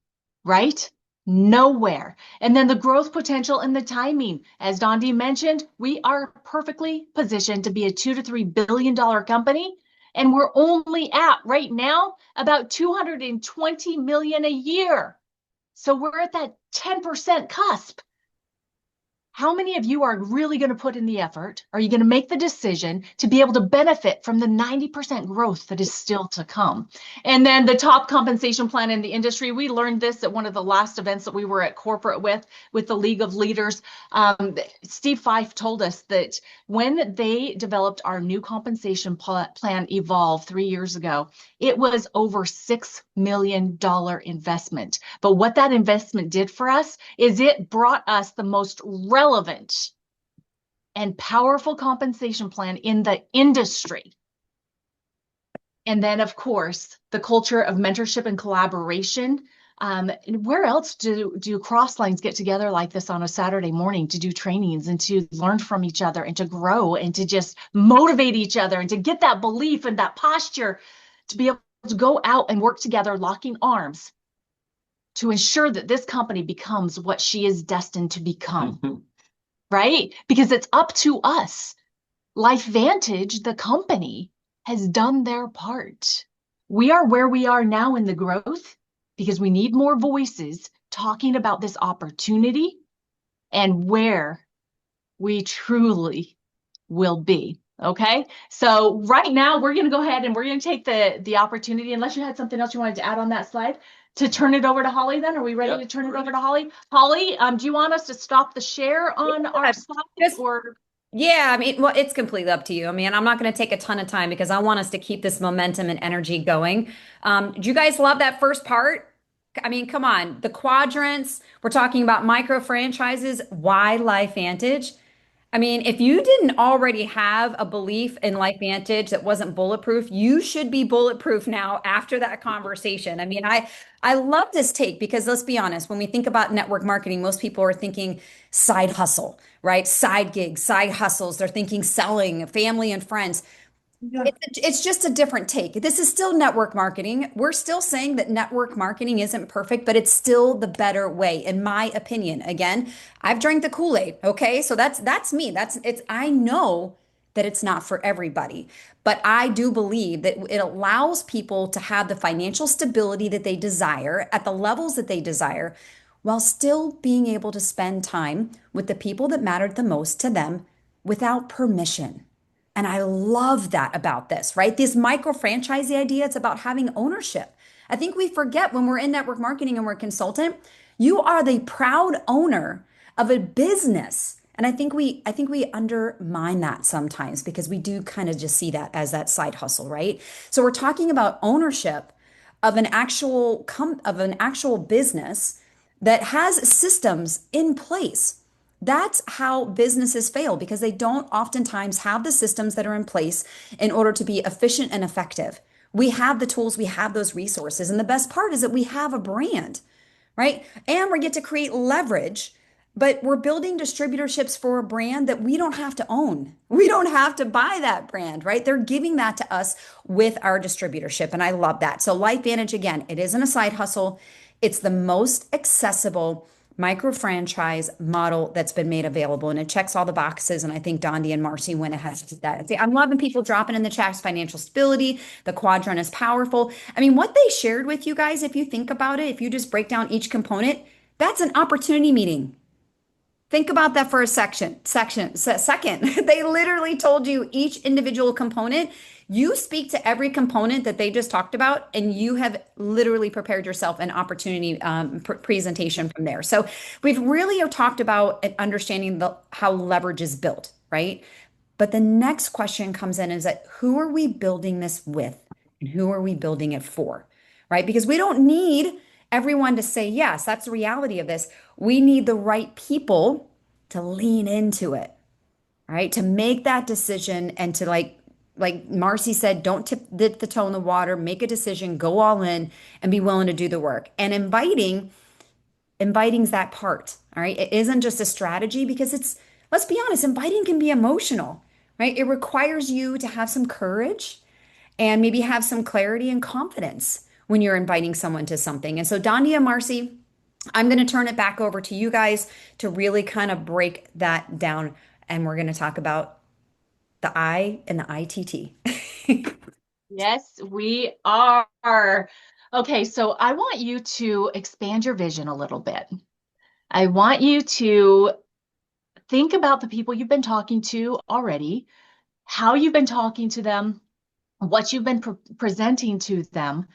right? Nowhere. And then the growth potential and the timing. As Dondee mentioned, we are perfectly positioned to be a $2 to $3 billion company. And we're only at right now about 220 million a year. So we're at that 10% cusp. How many of you are really going to put in the effort? Are you going to make the decision to be able to benefit from the 90% growth that is still to come? And then the top compensation plan in the industry, we learned this at one of the last events that we were at corporate with the League of Leaders. Steve Fife told us that when they developed our new compensation plan Evolve 3 years ago, it was over $6 million investment. But what that investment did for us is it brought us the most relevant and powerful compensation plan in the industry. And then, of course, the culture of mentorship and collaboration. Where else do cross lines get together like this on a Saturday morning to do trainings and to learn from each other and to grow and to just motivate each other and to get that belief and that posture to be able to go out and work together, locking arms to ensure that this company becomes what she is destined to become, right? Because it's up to us. LifeVantage, the company, has done their part. We are where we are now in the growth because we need more voices talking about this opportunity and where we truly will be. Okay, so right now we're going to go ahead and we're going to take the opportunity, unless you had something else you wanted to add on that slide, to turn it over to Holly. Then are we ready to turn it over to Holly? Holly, do you want us to stop the share on our slide, or Yeah, I mean, well, it's completely up to you. I mean, I'm not going to take a ton of time because I want us to keep this momentum and energy going. Do you guys love that first part? I mean, come on, the quadrants. We're talking about micro franchises. Why LifeVantage? I mean, if you didn't already have a belief in LifeVantage that wasn't bulletproof, you should be bulletproof now after that conversation. I mean, I love this take because let's be honest, when we think about network marketing, most people are thinking side hustle, right? Side gigs, side hustles. They're thinking selling, family and friends. It's just a different take. This is still network marketing. We're still saying that network marketing isn't perfect, but it's still the better way, in my opinion. Again, I've drank the Kool-Aid. Okay, so that's me. That's it's. I know that it's not for everybody, but I do believe that it allows people to have the financial stability that they desire at the levels that they desire, while still being able to spend time with the people that mattered the most to them without permission. And I love that about this, right? This micro franchise idea, it's about having ownership. I think we forget when we're in network marketing and we're a consultant, you are the proud owner of a business. And I think we undermine that sometimes because we do kind of just see that as that side hustle, right? So we're talking about ownership of an actual business that has systems in place. That's how businesses fail because they don't oftentimes have the systems that are in place in order to be efficient and effective. We have the tools, we have those resources. And the best part is that we have a brand, right? And we get to create leverage, but we're building distributorships for a brand that we don't have to own. We don't have to buy that brand, right? They're giving that to us with our distributorship. And I love that. So, LifeVantage, again, it isn't a side hustle, it's the most accessible micro franchise model that's been made available, and it checks all the boxes. And I think Dondee and Marcy went ahead and did that. I'm loving people dropping in the chats. Financial stability, the quadrant is powerful. I mean, what they shared with you guys, if you think about it, if you just break down each component, that's an opportunity meeting. Think about that for a second. They literally told you each individual component. You speak to every component that they just talked about, and you have literally prepared yourself an opportunity presentation from there. So we've really talked about understanding how leverage is built, right? But the next question comes in is that who are we building this with, and who are we building it for, right? Because we don't need everyone to say yes. That's the reality of this. We need the right people to lean into it, right? To make that decision and to like Marcy said, don't dip the toe in the water, make a decision, go all in and be willing to do the work. And inviting's that part, all right? It isn't just a strategy because let's be honest, inviting can be emotional, right? It requires you to have some courage and maybe have some clarity and confidence when you're inviting someone to something. And so, Dondee and Marcy, I'm going to turn it back over to you guys to really kind of break that down. And we're going to talk about the I and the ITT. Yes, we are. Okay, so I want you to expand your vision a little bit. I want you to think about the people you've been talking to already, how you've been talking to them, what you've been presenting to them,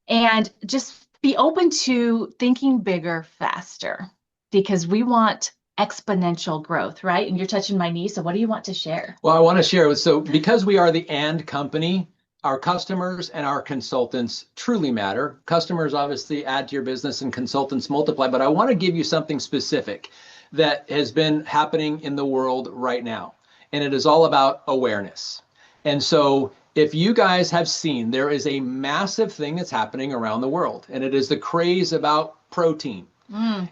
and just be open to thinking bigger, faster, because we want exponential growth, right? And you're touching my knee. So what do you want to share? Well, I want to share. So because we are the and company, our customers and our consultants truly matter. Customers obviously add to your business and consultants multiply, but I want to give you something specific that has been happening in the world right now. And it is all about awareness. And so if you guys have seen, there is a massive thing that's happening around the world, and it is the craze about protein.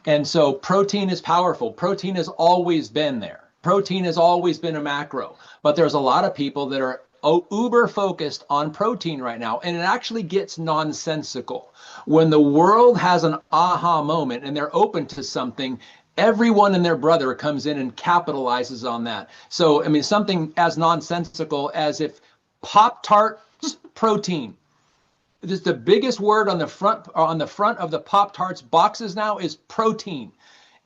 And so protein is powerful. Protein has always been there. Protein has always been a macro, but there's a lot of people that are uber focused on protein right now, and it actually gets nonsensical. When the world has an aha moment and they're open to something, everyone and their brother comes in and capitalizes on that. So, I mean, something as nonsensical as if Pop-Tart protein. This is the biggest word on the front of the Pop-Tarts boxes now is protein.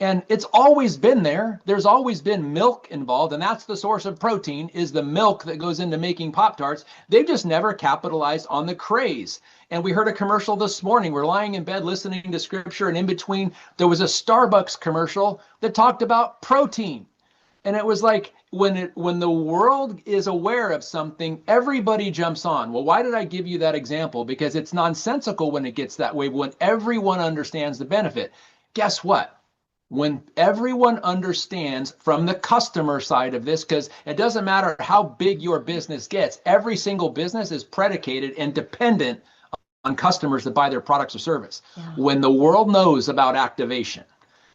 And it's always been there. There's always been milk involved, and that's the source of protein, is the milk that goes into making Pop-Tarts. They've just never capitalized on the craze. And we heard a commercial this morning. We're lying in bed listening to scripture, and in between, there was a Starbucks commercial that talked about protein. And it was like when the world is aware of something, everybody jumps on. Well, why did I give you that example? Because it's nonsensical when it gets that way, when everyone understands the benefit. Guess what? When everyone understands from the customer side of this, because it doesn't matter how big your business gets, every single business is predicated and dependent on customers that buy their products or service. Yeah. When the world knows about activation,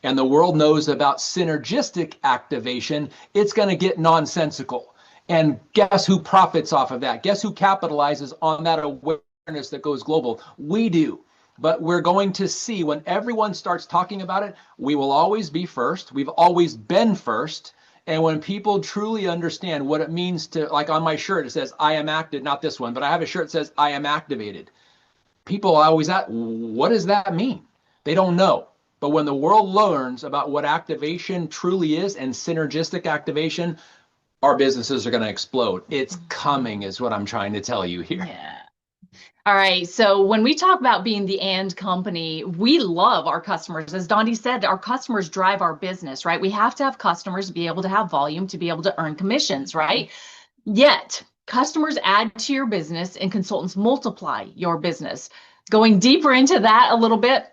and the world knows about synergistic activation, it's going to get nonsensical. And guess who profits off of that? Guess who capitalizes on that awareness that goes global? We do. But we're going to see when everyone starts talking about it, we will always be first. We've always been first. And when people truly understand what it means to, like on my shirt, it says, I am active, not this one, but I have a shirt that says, I am activated. People always ask, what does that mean? They don't know. But when the world learns about what activation truly is and synergistic activation, our businesses are going to explode. It's coming is what I'm trying to tell you here. Yeah. All right. So when we talk about being the and company, we love our customers. As Dondee said, our customers drive our business, right? We have to have customers to be able to have volume, to be able to earn commissions, right? Yet customers add to your business and consultants multiply your business. Going deeper into that a little bit,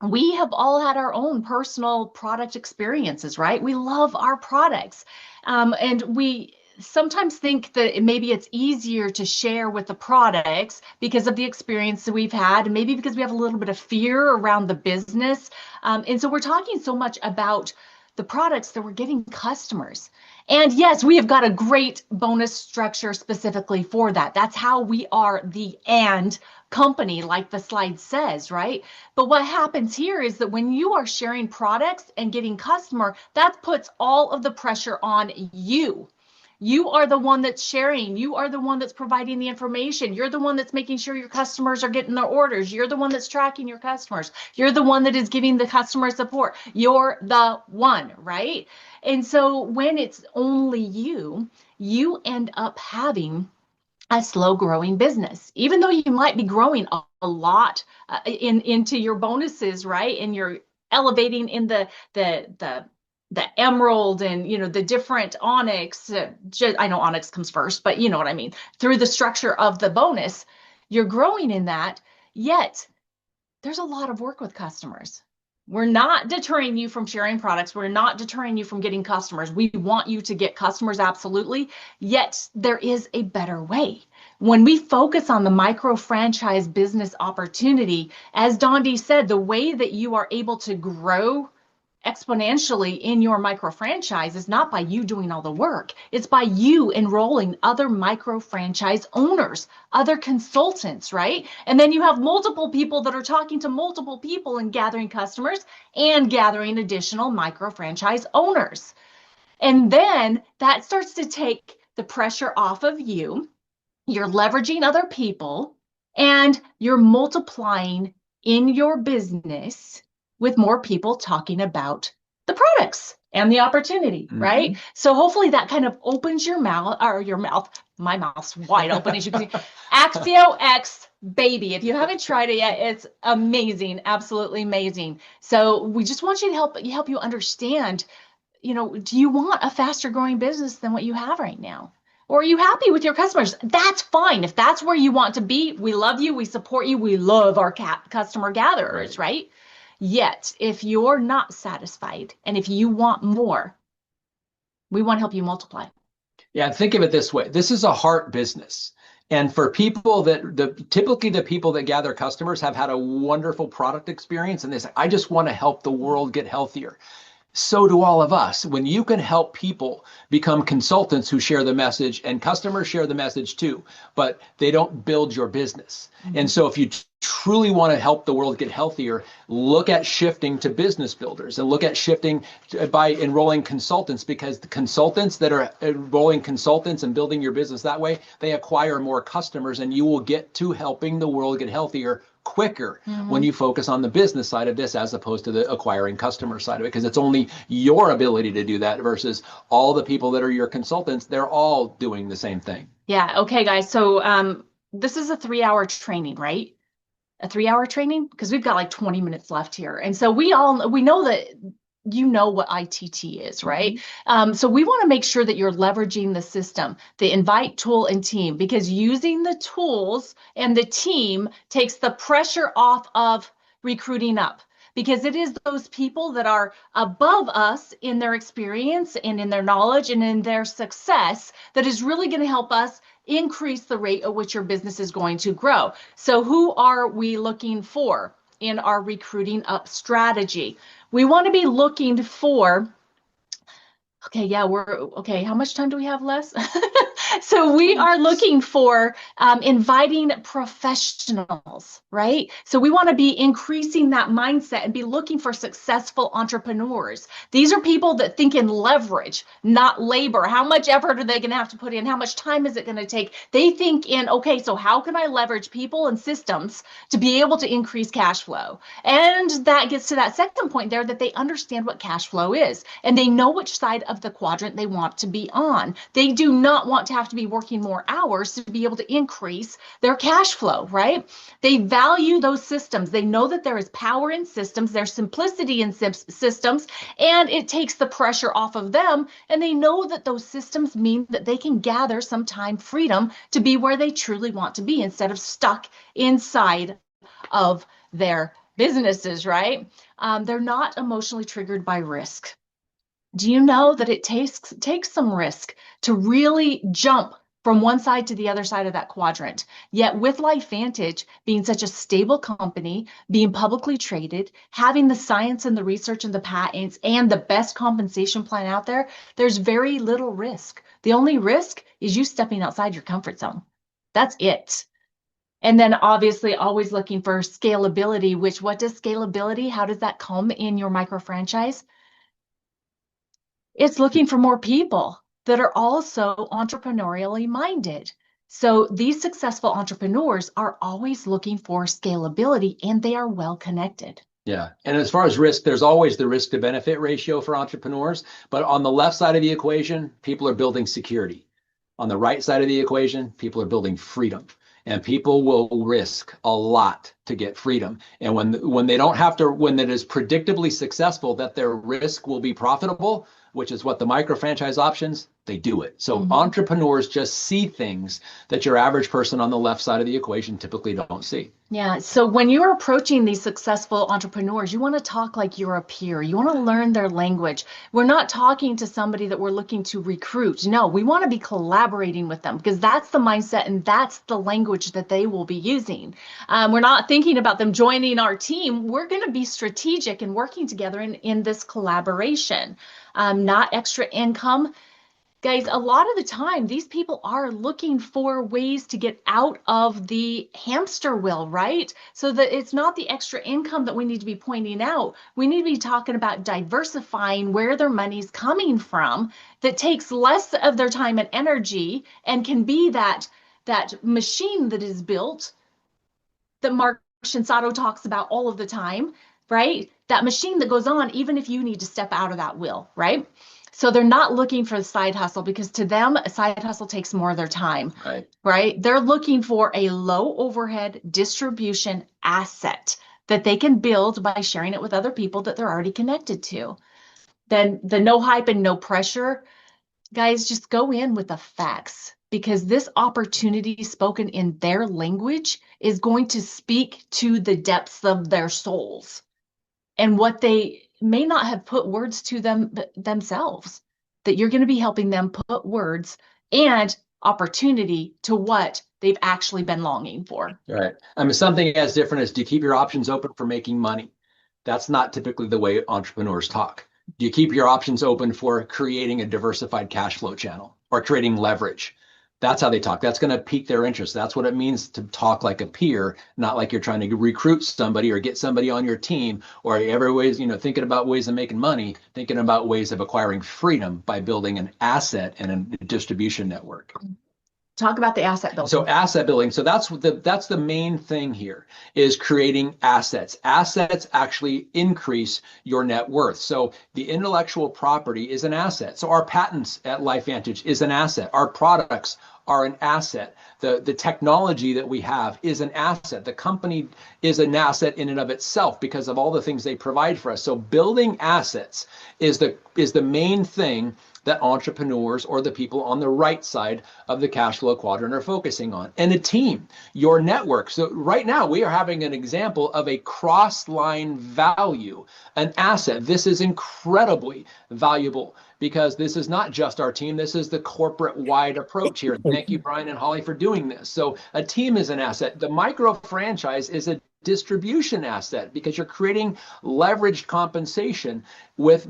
we have all had our own personal product experiences, right? We love our products. And we sometimes think that maybe it's easier to share with the products because of the experience that we've had, and maybe because we have a little bit of fear around the business. And so we're talking so much about the products that we're giving customers. And yes, we have got a great bonus structure specifically for that. That's how we are the and company, like the slide says, right? But what happens here is that when you are sharing products and getting customer, that puts all of the pressure on you. You are the one that's sharing. You are the one that's providing the information. You're the one that's making sure your customers are getting their orders. You're the one that's tracking your customers. You're the one that is giving the customer support. You're the one, right? And so when it's only you, you end up having a slow growing business, even though you might be growing a lot into your bonuses, right? And you're elevating in the emerald and, you know, the different onyx. I know onyx comes first, but you know what I mean. Through the structure of the bonus, you're growing in that. Yet there's a lot of work with customers. We're not deterring you from sharing products. We're not deterring you from getting customers. We want you to get customers, absolutely. Yet there is a better way. When we focus on the micro franchise business opportunity, as Dondee said, the way that you are able to grow exponentially in your micro franchise is not by you doing all the work. It's by you enrolling other micro franchise owners, other consultants, right? And then you have multiple people that are talking to multiple people and gathering customers and gathering additional micro franchise owners. And then that starts to take the pressure off of you. You're leveraging other people and you're multiplying in your business with more people talking about the products and the opportunity, right? So hopefully that kind of opens your mouth, my mouth's wide open, as you can see. Axio X baby. If you haven't tried it yet, it's amazing, absolutely amazing. So we just want you to help you understand, you know, do you want a faster growing business than what you have right now? Or are you happy with your customers? That's fine. If that's where you want to be, we love you, we support you, we love our customer gatherers, right? Yet, if you're not satisfied and if you want more, we want to help you multiply. Yeah, think of it this way. This is a heart business. And for people typically the people that gather customers have had a wonderful product experience and they say, I just want to help the world get healthier. So do all of us. When you can help people become consultants who share the message, and customers share the message too, but they don't build your business. And so if you truly want to help the world get healthier, look at shifting to business builders and look at shifting by enrolling consultants, because the consultants that are enrolling consultants and building your business that way, they acquire more customers and you will get to helping the world get healthier quicker when you focus on the business side of this as opposed to the acquiring customer side of it, because it's only your ability to do that versus all the people that are your consultants. They're all doing the same thing. Yeah. Okay, guys. So this is a 3-hour training, right? A 3-hour training, because we've got like 20 minutes left here. And so we know that you know what ITT is, right? So we want to make sure that you're leveraging the system, the invite tool and team, because using the tools and the team takes the pressure off of recruiting up. Because it is those people that are above us in their experience and in their knowledge and in their success that is really going to help us increase the rate at which your business is going to grow. So who are we looking for in our recruiting up strategy? We want to be looking for, okay, yeah, okay, how much time do we have, Les? So we are looking for inviting professionals, right? So we want to be increasing that mindset and be looking for successful entrepreneurs. These are people that think in leverage, not labor. How much effort are they going to have to put in? How much time is it going to take? They think in, okay, so how can I leverage people and systems to be able to increase cash flow? And that gets to that second point there, that they understand what cash flow is and they know which side of the quadrant they want to be on. They do not want to have to be working more hours to be able to increase their cash flow, right? They value those systems. They know that there is power in systems, there's simplicity in systems, and it takes the pressure off of them. And they know that those systems mean that they can gather some time freedom to be where they truly want to be instead of stuck inside of their businesses, right? They're not emotionally triggered by risk. Do you know that it takes some risk to really jump from one side to the other side of that quadrant? Yet with LifeVantage being such a stable company, being publicly traded, having the science and the research and the patents and the best compensation plan out there, there's very little risk. The only risk is you stepping outside your comfort zone. That's it. And then obviously always looking for scalability, which what does scalability, how does that come in your micro franchise? It's looking for more people that are also entrepreneurially minded. So these successful entrepreneurs are always looking for scalability and they are well connected. Yeah. And as far as risk, there's always the risk to benefit ratio for entrepreneurs. But on the left side of the equation, people are building security. On the right side of the equation, people are building freedom. And people will risk a lot to get freedom. And when they don't have to, when it is predictably successful that their risk will be profitable, which is what the micro franchise options, they do it. So entrepreneurs just see things that your average person on the left side of the equation typically don't see. Yeah. So when you're approaching these successful entrepreneurs, you want to talk like you're a peer. You want to learn their language. We're not talking to somebody that we're looking to recruit. No, we want to be collaborating with them because that's the mindset and that's the language that they will be using. We're not thinking about them joining our team. We're going to be strategic and working together in this collaboration, not extra income. Guys, a lot of the time, these people are looking for ways to get out of the hamster wheel, right? So that it's not the extra income that we need to be pointing out. We need to be talking about diversifying where their money's coming from that takes less of their time and energy and can be that machine that is built that Mark Shinsato talks about all of the time, right? That machine that goes on even if you need to step out of that wheel, right? So they're not looking for the side hustle because to them, a side hustle takes more of their time, right? They're looking for a low overhead distribution asset that they can build by sharing it with other people that they're already connected to. Then the no hype and no pressure, guys, just go in with the facts because this opportunity spoken in their language is going to speak to the depths of their souls and what they may not have put words to themselves, that you're going to be helping them put words and opportunity to what they've actually been longing for. Right. I mean, something as different as do you keep your options open for making money? That's not typically the way entrepreneurs talk. Do you keep your options open for creating a diversified cash flow channel or creating leverage? That's how they talk. That's going to pique their interest. That's what it means to talk like a peer, not like you're trying to recruit somebody or get somebody on your team or every ways, thinking about ways of making money, thinking about ways of acquiring freedom by building an asset and a distribution network. Talk about the asset building. So asset building. So that's the main thing here is creating assets. Assets actually increase your net worth. So the intellectual property is an asset. So our patents at LifeVantage is an asset. Our products are an asset. The technology that we have is an asset. The company is an asset in and of itself because of all the things they provide for us. So building assets is the main thing that entrepreneurs or the people on the right side of the cash flow quadrant are focusing on. And a team, your network. So right now we are having an example of a cross-line value, an asset. This is incredibly valuable because this is not just our team. This is the corporate wide approach here. Thank you, Brian and Holly, for doing this. So a team is an asset. The micro franchise is a distribution asset because you're creating leveraged compensation with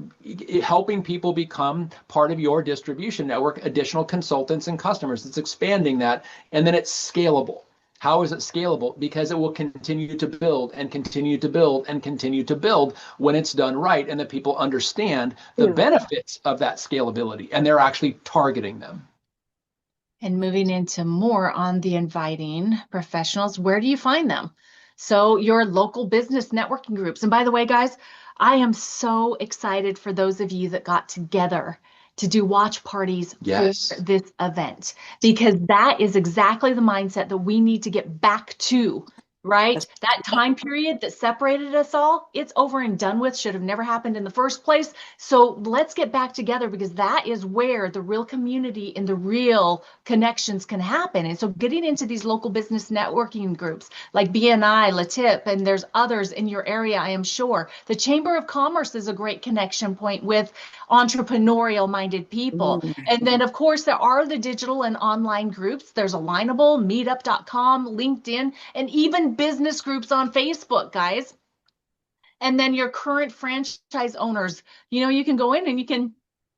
helping people become part of your distribution network, additional consultants and customers. It's expanding that, and then it's scalable. How is it scalable? Because it will continue to build and continue to build and continue to build when it's done right, and that people understand the benefits of that scalability and they're actually targeting them. And moving into more on the inviting professionals, where do you find them? So your local business networking groups. And by the way, guys, I am so excited for those of you that got together to do watch parties for this event, because that is exactly the mindset that we need to get back to, right? That time period that separated us all, it's over and done with, should have never happened in the first place. So let's get back together, because that is where the real community and the real connections can happen. And so getting into these local business networking groups like BNI, LaTip, and there's others in your area, I am sure. The Chamber of Commerce is a great connection point with entrepreneurial minded people. And then of course there are the digital and online groups. There's Alignable, meetup.com, LinkedIn, and even business groups on Facebook, guys. And then your current franchise owners, you can go in and you can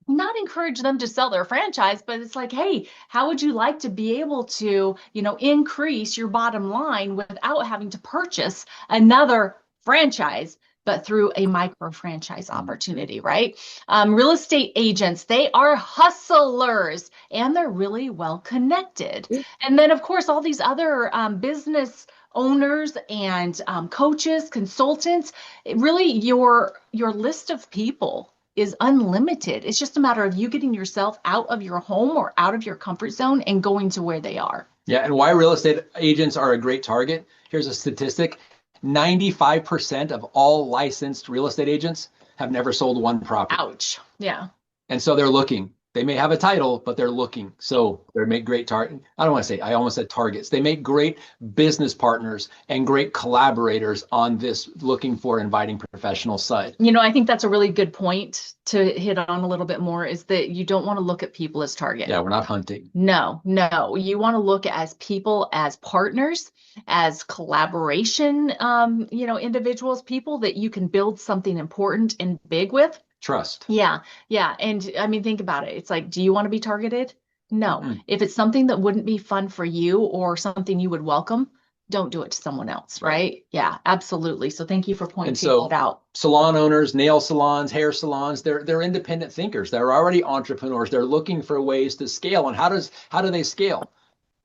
not encourage them to sell their franchise, but it's like, hey, how would you like to be able to, increase your bottom line without having to purchase another franchise, but through a micro franchise opportunity, right? Real estate agents, they are hustlers and they're really well connected. And then of course, all these other business owners and coaches, consultants, really your list of people is unlimited. It's just a matter of you getting yourself out of your home or out of your comfort zone and going to where they are. Yeah, and why real estate agents are a great target. Here's a statistic. 95% of all licensed real estate agents have never sold one property. Ouch. Yeah. And so they're looking. They may have a title, but they're looking. So they make great I almost said targets. They make great business partners and great collaborators on this looking for inviting professional side. I think that's a really good point to hit on a little bit more, is that you don't want to look at people as target. Yeah, we're not hunting. No. You want to look at people as partners, as collaboration, individuals, people that you can build something important and big with. Trust. Yeah. And I mean, think about it. It's like, do you want to be targeted? No. Mm-hmm. If it's something that wouldn't be fun for you or something you would welcome, don't do it to someone else, right? Yeah, absolutely. So thank you for pointing that out. Salon owners, nail salons, hair salons, they're independent thinkers. They're already entrepreneurs. They're looking for ways to scale. And how do they scale?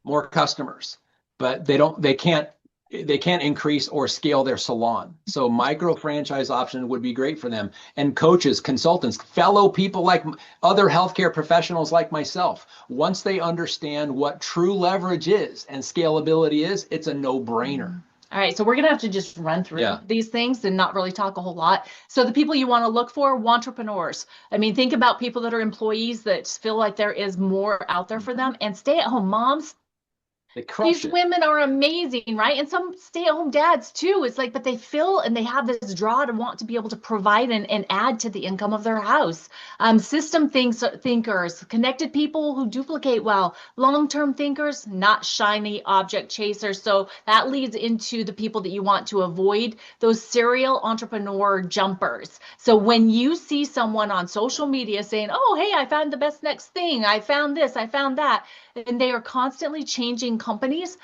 More customers. But they can't increase or scale their salon. So micro franchise option would be great for them. And coaches, consultants, fellow people like other healthcare professionals like myself, once they understand what true leverage is and scalability is, it's a no-brainer. All right, so we're going to have to just run through these things and not really talk a whole lot. So the people you want to look for, entrepreneurs. I mean, think about people that are employees that feel like there is more out there for them, and stay-at-home moms. These women are amazing, right? And some stay-at-home dads too. It's like, but they feel and they have this draw to want to be able to provide and add to the income of their house. System thinkers, connected people who duplicate well, long-term thinkers, not shiny object chasers. So that leads into the people that you want to avoid, those serial entrepreneur jumpers. So when you see someone on social media saying, oh, hey, I found the best next thing, I found this, I found that, and they are constantly changing companies,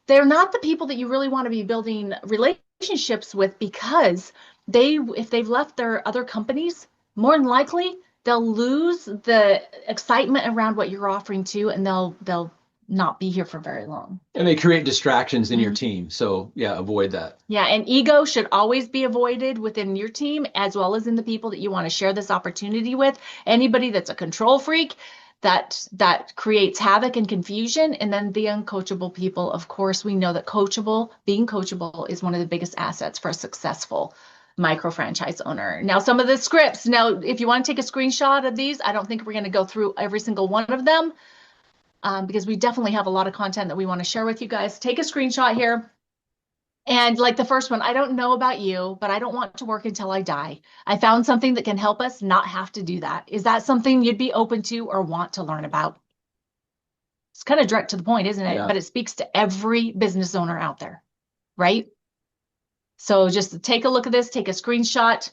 they're not the people that you really want to be building relationships with, because if they've left their other companies, more than likely they'll lose the excitement around what you're offering to, and they'll not be here for very long. And they create distractions in your team. So yeah, avoid that. Yeah, and ego should always be avoided within your team, as well as in the people that you want to share this opportunity with. Anybody that's a control freak, that creates havoc and confusion. And then the uncoachable people, of course, we know that being coachable is one of the biggest assets for a successful micro franchise owner. Now, some of the scripts, now, if you want to take a screenshot of these, I don't think we're going to go through every single one of them, because we definitely have a lot of content that we want to share with you guys. Take a screenshot here. And like the first one, I don't know about you, but I don't want to work until I die. I found something that can help us not have to do that. Is that something you'd be open to or want to learn about? It's kind of direct to the point, isn't it? Yeah. But it speaks to every business owner out there, right? So just take a look at this, take a screenshot.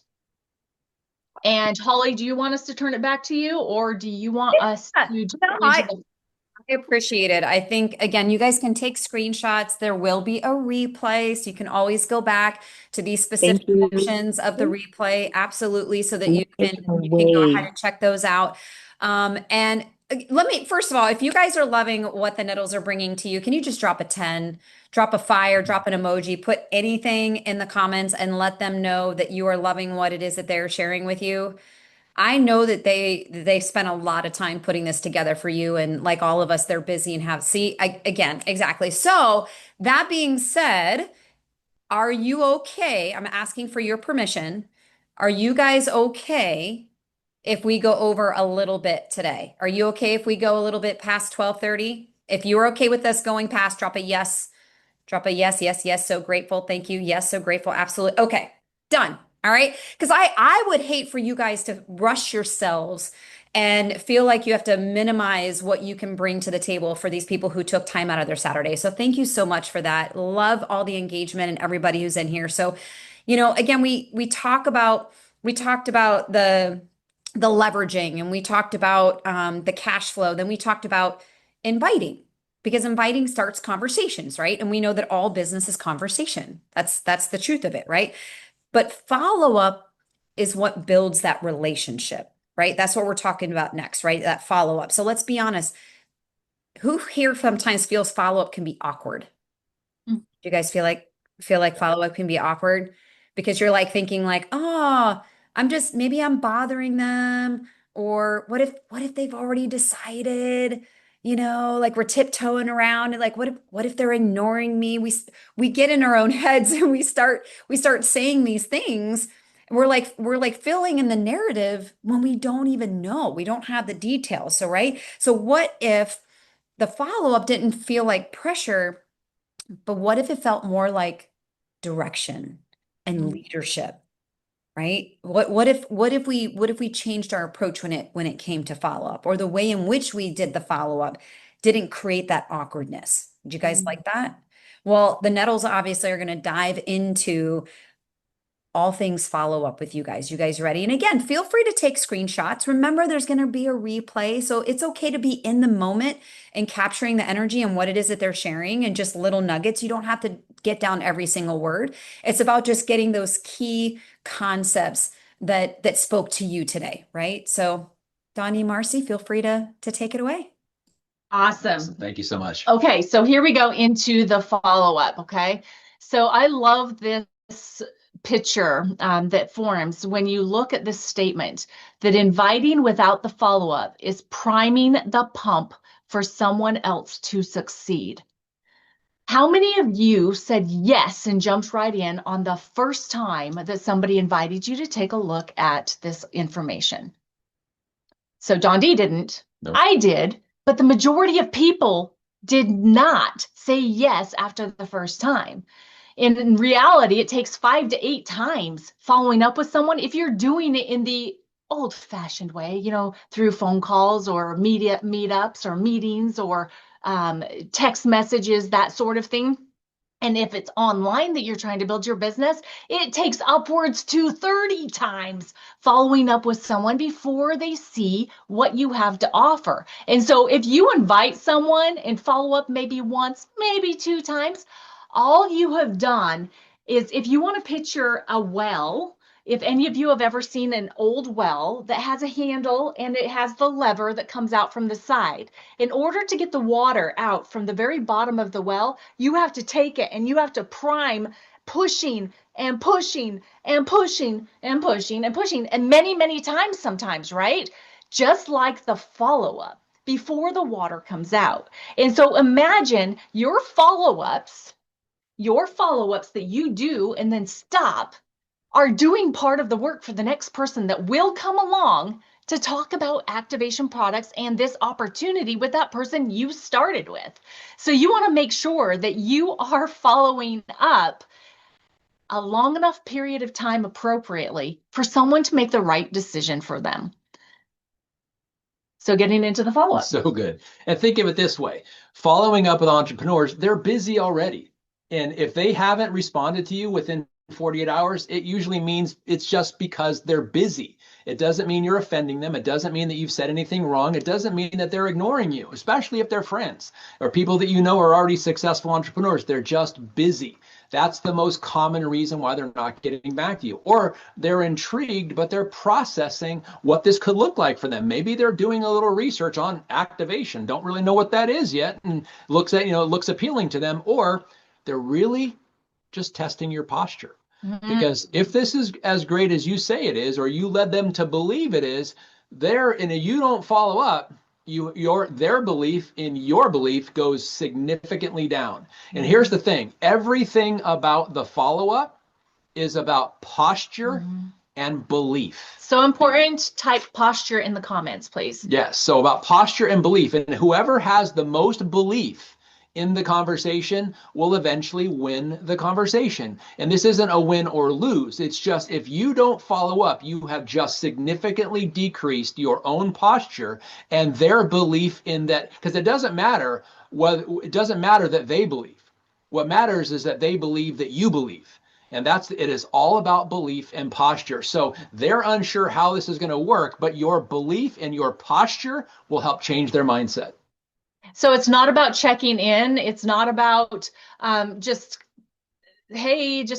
And Holly, do you want us to turn it back to you, or do you want us to No, I appreciate it. I think, again, you guys can take screenshots. There will be a replay, so you can always go back to these specific Thank you. sections of the replay, absolutely, so that you Take can go away. ahead and check those out. And let me, first of all, if you guys are loving what the Nettles are bringing to you, can you just drop a 10, drop a fire, drop an emoji, put anything in the comments and let them know that you are loving what it is that they're sharing with you? I know that they spent a lot of time putting this together for you, and like all of us, they're busy and have again, exactly. So that being said, are you okay? I'm asking for your permission. Are you guys okay if we go over a little bit today? Are you okay if we go a little bit past 12:30? If you're okay with us going past, drop a yes. Drop a yes, yes, yes. So grateful. Thank you. Yes, so grateful. Absolutely. Okay, done. All right. Because I would hate for you guys to rush yourselves and feel like you have to minimize what you can bring to the table for these people who took time out of their Saturday. So thank you so much for that. Love all the engagement and everybody who's in here. So, again, we talked about the leveraging, and we talked about the cash flow. Then we talked about inviting, because inviting starts conversations, right? And we know that all business is conversation. That's the truth of it, right? But follow up is what builds that relationship, right? That's what we're talking about next, right? That follow up. So let's be honest. Who here sometimes feels follow up can be awkward? Mm. Do you guys feel like follow up can be awkward because you're like thinking like, oh, maybe I'm bothering them, or what if they've already decided? Like we're tiptoeing around, and like what if they're ignoring me? We get in our own heads and we start saying these things. We're like filling in the narrative when we don't even know. We don't have the details. So, right? So what if the follow-up didn't feel like pressure, but what if it felt more like direction and leadership, right? What if we changed our approach when it came to follow-up, or the way in which we did the follow-up didn't create that awkwardness? Did you guys like that? Well, the Nettles obviously are going to dive into all things follow up with you guys. You guys ready? And again, feel free to take screenshots. Remember, there's going to be a replay. So it's okay to be in the moment and capturing the energy and what it is that they're sharing, and just little nuggets. You don't have to get down every single word. It's about just getting those key concepts that spoke to you today, right? So Dondee and Marcy, feel free to take it away. Awesome. Thank you so much. Okay, so here we go into the follow-up, okay? So I love this picture that forms when you look at this statement, that inviting without the follow-up is priming the pump for someone else to succeed. How many of you said yes and jumped right in on the first time that somebody invited you to take a look at this information? So Dondee didn't. No. I did, but the majority of people did not say yes after the first time. In reality, it takes 5 to 8 times following up with someone. If you're doing it in the old-fashioned way, through phone calls or meetups or meetings or text messages, that sort of thing. And if it's online that you're trying to build your business, it takes upwards to 30 times following up with someone before they see what you have to offer. And so if you invite someone and follow up maybe once, maybe 2 times, all you have done is, if you want to picture a well, if any of you have ever seen an old well that has a handle and it has the lever that comes out from the side, in order to get the water out from the very bottom of the well, you have to take it and you have to prime, pushing and pushing and pushing and pushing and pushing, and many, many times sometimes, right? Just like the follow-up. before the water comes out. And so imagine your follow-ups that you do and then stop are doing part of the work for the next person that will come along to talk about activation products and this opportunity with that person you started with. So you want to make sure that you are following up a long enough period of time appropriately for someone to make the right decision for them. So getting into the follow-up. So good. And think of it this way. Following up with entrepreneurs, they're busy already. And if they haven't responded to you within 48 hours, it usually means it's just because they're busy. It doesn't mean you're offending them. It doesn't mean that you've said anything wrong. It doesn't mean that they're ignoring you, especially if they're friends or people that you know are already successful entrepreneurs. They're just busy. That's the most common reason why they're not getting back to you. Or they're intrigued, but they're processing what this could look like for them. Maybe they're doing a little research on activation, don't really know what that is yet, and looks appealing to them. Or they're really just testing your posture. Because if this is as great as you say it is, or you led them to believe it is, you don't follow up, their belief in your belief goes significantly down. And here's the thing, everything about the follow-up is about posture and belief. So important, type posture in the comments, please. Yes, so about posture and belief. And whoever has the most belief in the conversation will eventually win the conversation. And this isn't a win or lose. It's just if you don't follow up, you have just significantly decreased your own posture and their belief in that, because it doesn't matter that they believe. What matters is that they believe that you believe. And it is all about belief and posture. So they're unsure how this is going to work, but your belief and your posture will help change their mindset. So it's not about checking in. It's not about just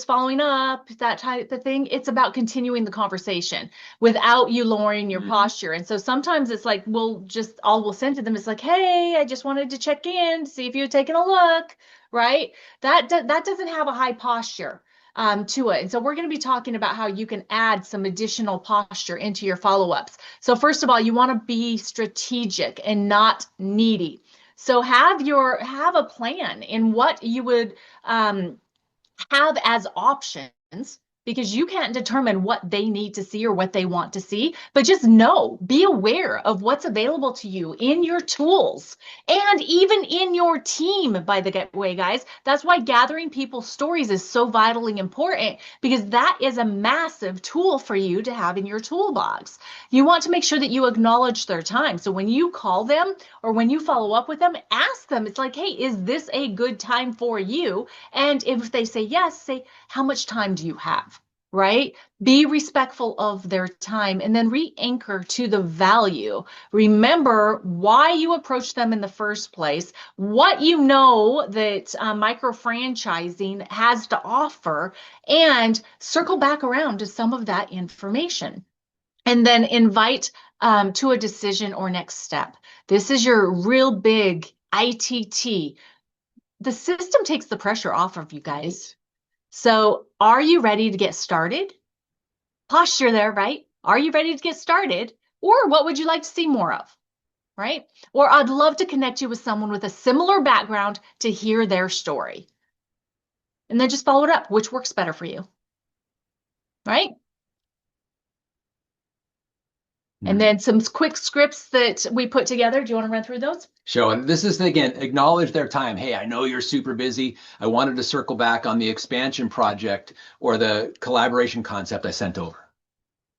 following up, that type of thing. It's about continuing the conversation without you lowering your posture. And so sometimes it's like, we'll send to them. It's like, hey, I just wanted to check in, see if you've taken a look, right? That doesn't have a high posture to it. And so we're going to be talking about how you can add some additional posture into your follow-ups. So first of all, you want to be strategic and not needy. So have a plan in what you would have as options, because you can't determine what they need to see or what they want to see, but just be aware of what's available to you in your tools and even in your team, by the way, guys. That's why gathering people's stories is so vitally important, because that is a massive tool for you to have in your toolbox. You want to make sure that you acknowledge their time. So when you call them or when you follow up with them, ask them, it's like, hey, is this a good time for you? And if they say yes, say, how much time do you have? Right? Be respectful of their time and then re-anchor to the value. Remember why you approached them in the first place, what you know that micro-franchising has to offer, and circle back around to some of that information. And then invite to a decision or next step. This is your real big ITT. The system takes the pressure off of you guys. So are you ready to get started? Posture there, right? Are you ready to get started? Or what would you like to see more of, right? Or I'd love to connect you with someone with a similar background to hear their story. And then just follow it up. Which works better for you, right? And then some quick scripts that we put together. Do you want to run through those? Sure. And this is, again, acknowledge their time. Hey, I know you're super busy. I wanted to circle back on the expansion project or the collaboration concept I sent over.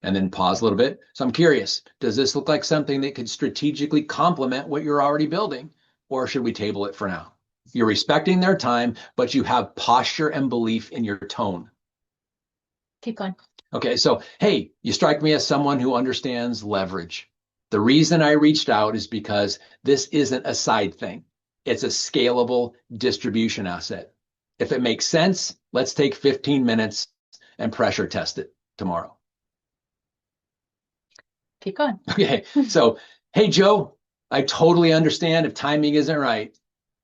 And then pause a little bit. So I'm curious, does this look like something that could strategically complement what you're already building? Or should we table it for now? You're respecting their time, but you have posture and belief in your tone. Keep going. Okay, so, hey, you strike me as someone who understands leverage. The reason I reached out is because this isn't a side thing. It's a scalable distribution asset. If it makes sense, let's take 15 minutes and pressure test it tomorrow. Keep going. Okay, so, hey, Joe, I totally understand if timing isn't right.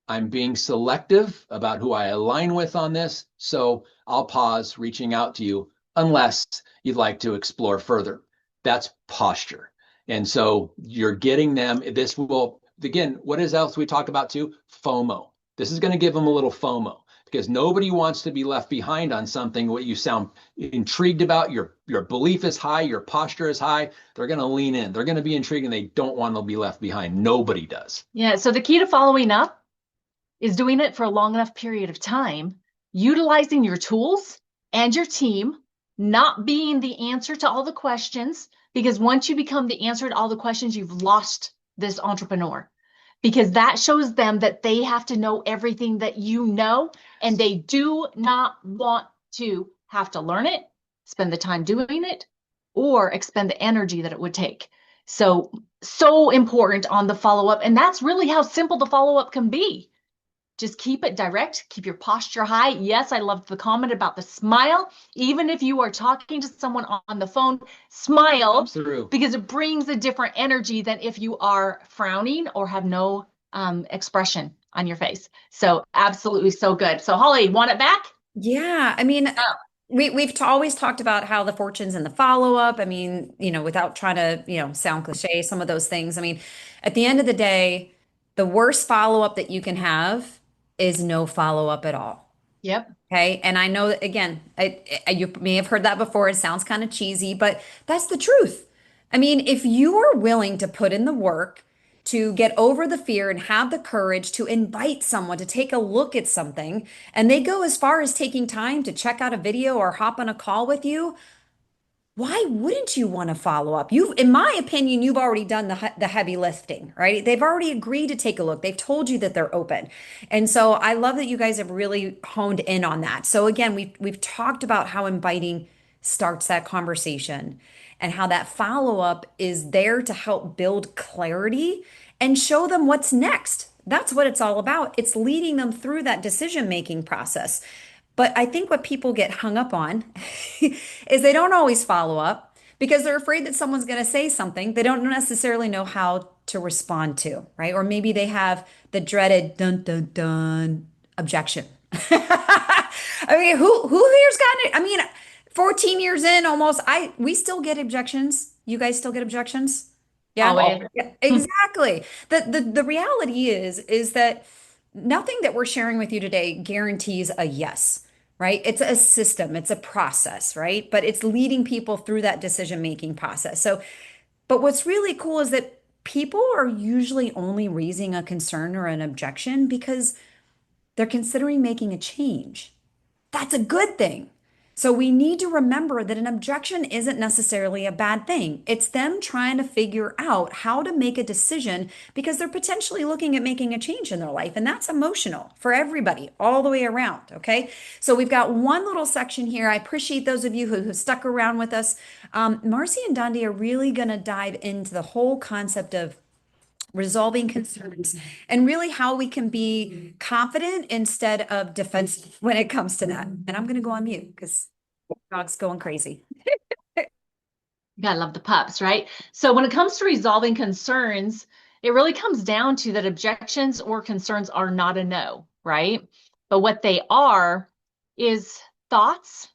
I'm being selective about who I align with on this, so I'll pause reaching out to you unless you'd like to explore further. That's posture. And so you're getting them, this will again, what is else we talk about too? FOMO. This is going to give them a little FOMO because nobody wants to be left behind on something what you sound intrigued about. Your belief is high, your posture is high. They're going to lean in. They're going to be intrigued and they don't want to be left behind. Nobody does. Yeah. So the key to following up is doing it for a long enough period of time, utilizing your tools and your team, not being the answer to all the questions, because once you become the answer to all the questions, you've lost this entrepreneur, because that shows them that they have to know everything that you know, and they do not want to have to learn it, spend the time doing it, or expend the energy that it would take. So important on the follow-up. And that's really how simple the follow-up can be. Just keep it direct, keep your posture high. Yes, I loved the comment about the smile. Even if you are talking to someone on the phone, smile, because it brings a different energy than if you are frowning or have no expression on your face. So absolutely so good. So Holly, want it back? Yeah, I mean, we've always talked about how the fortunes and the follow-up. I mean, without trying to, sound cliche, some of those things. I mean, at the end of the day, the worst follow-up that you can have is no follow-up at all. Yep. Okay. And I know that, again, you may have heard that before. It sounds kind of cheesy, but that's the truth. I mean, if you are willing to put in the work to get over the fear and have the courage to invite someone to take a look at something, and they go as far as taking time to check out a video or hop on a call with you, why wouldn't you want to follow up? In my opinion, you've already done the heavy lifting, right? They've already agreed to take a look. They've told you that they're open. And so I love that you guys have really honed in on that. So again, we've talked about how inviting starts that conversation and how that follow up is there to help build clarity and show them what's next. That's what it's all about. It's leading them through that decision-making process. But I think what people get hung up on is they don't always follow up because they're afraid that someone's going to say something they don't necessarily know how to respond to, right? Or maybe they have the dreaded dun dun dun objection. I mean, who here's gotten it? I mean, 14 years in almost, we still get objections. You guys still get objections? Yeah. Always. Yeah, exactly. The reality is that nothing that we're sharing with you today guarantees a yes, right? It's a system, it's a process, right? But it's leading people through that decision-making process. So, but what's really cool is that people are usually only raising a concern or an objection because they're considering making a change. That's a good thing. So we need to remember that an objection isn't necessarily a bad thing. It's them trying to figure out how to make a decision because they're potentially looking at making a change in their life. And that's emotional for everybody all the way around. Okay. So we've got one little section here. I appreciate those of you who stuck around with us. Marcy and Dondee are really going to dive into the whole concept of resolving concerns and really how we can be confident instead of defensive when it comes to that. And I'm going to go on mute because dog's going crazy. You gotta love the pups, right? So when it comes to resolving concerns, it really comes down to that objections or concerns are not a no, right? But what they are is thoughts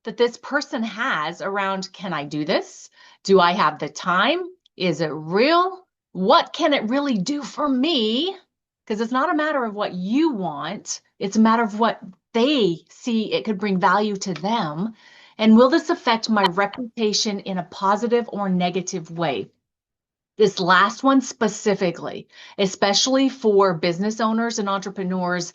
that this person has around, can I do this? Do I have the time? Is it real? What can it really do for me? Because it's not a matter of what you want. It's a matter of what they see it could bring value to them. And will this affect my reputation in a positive or negative way? This last one specifically, especially for business owners and entrepreneurs,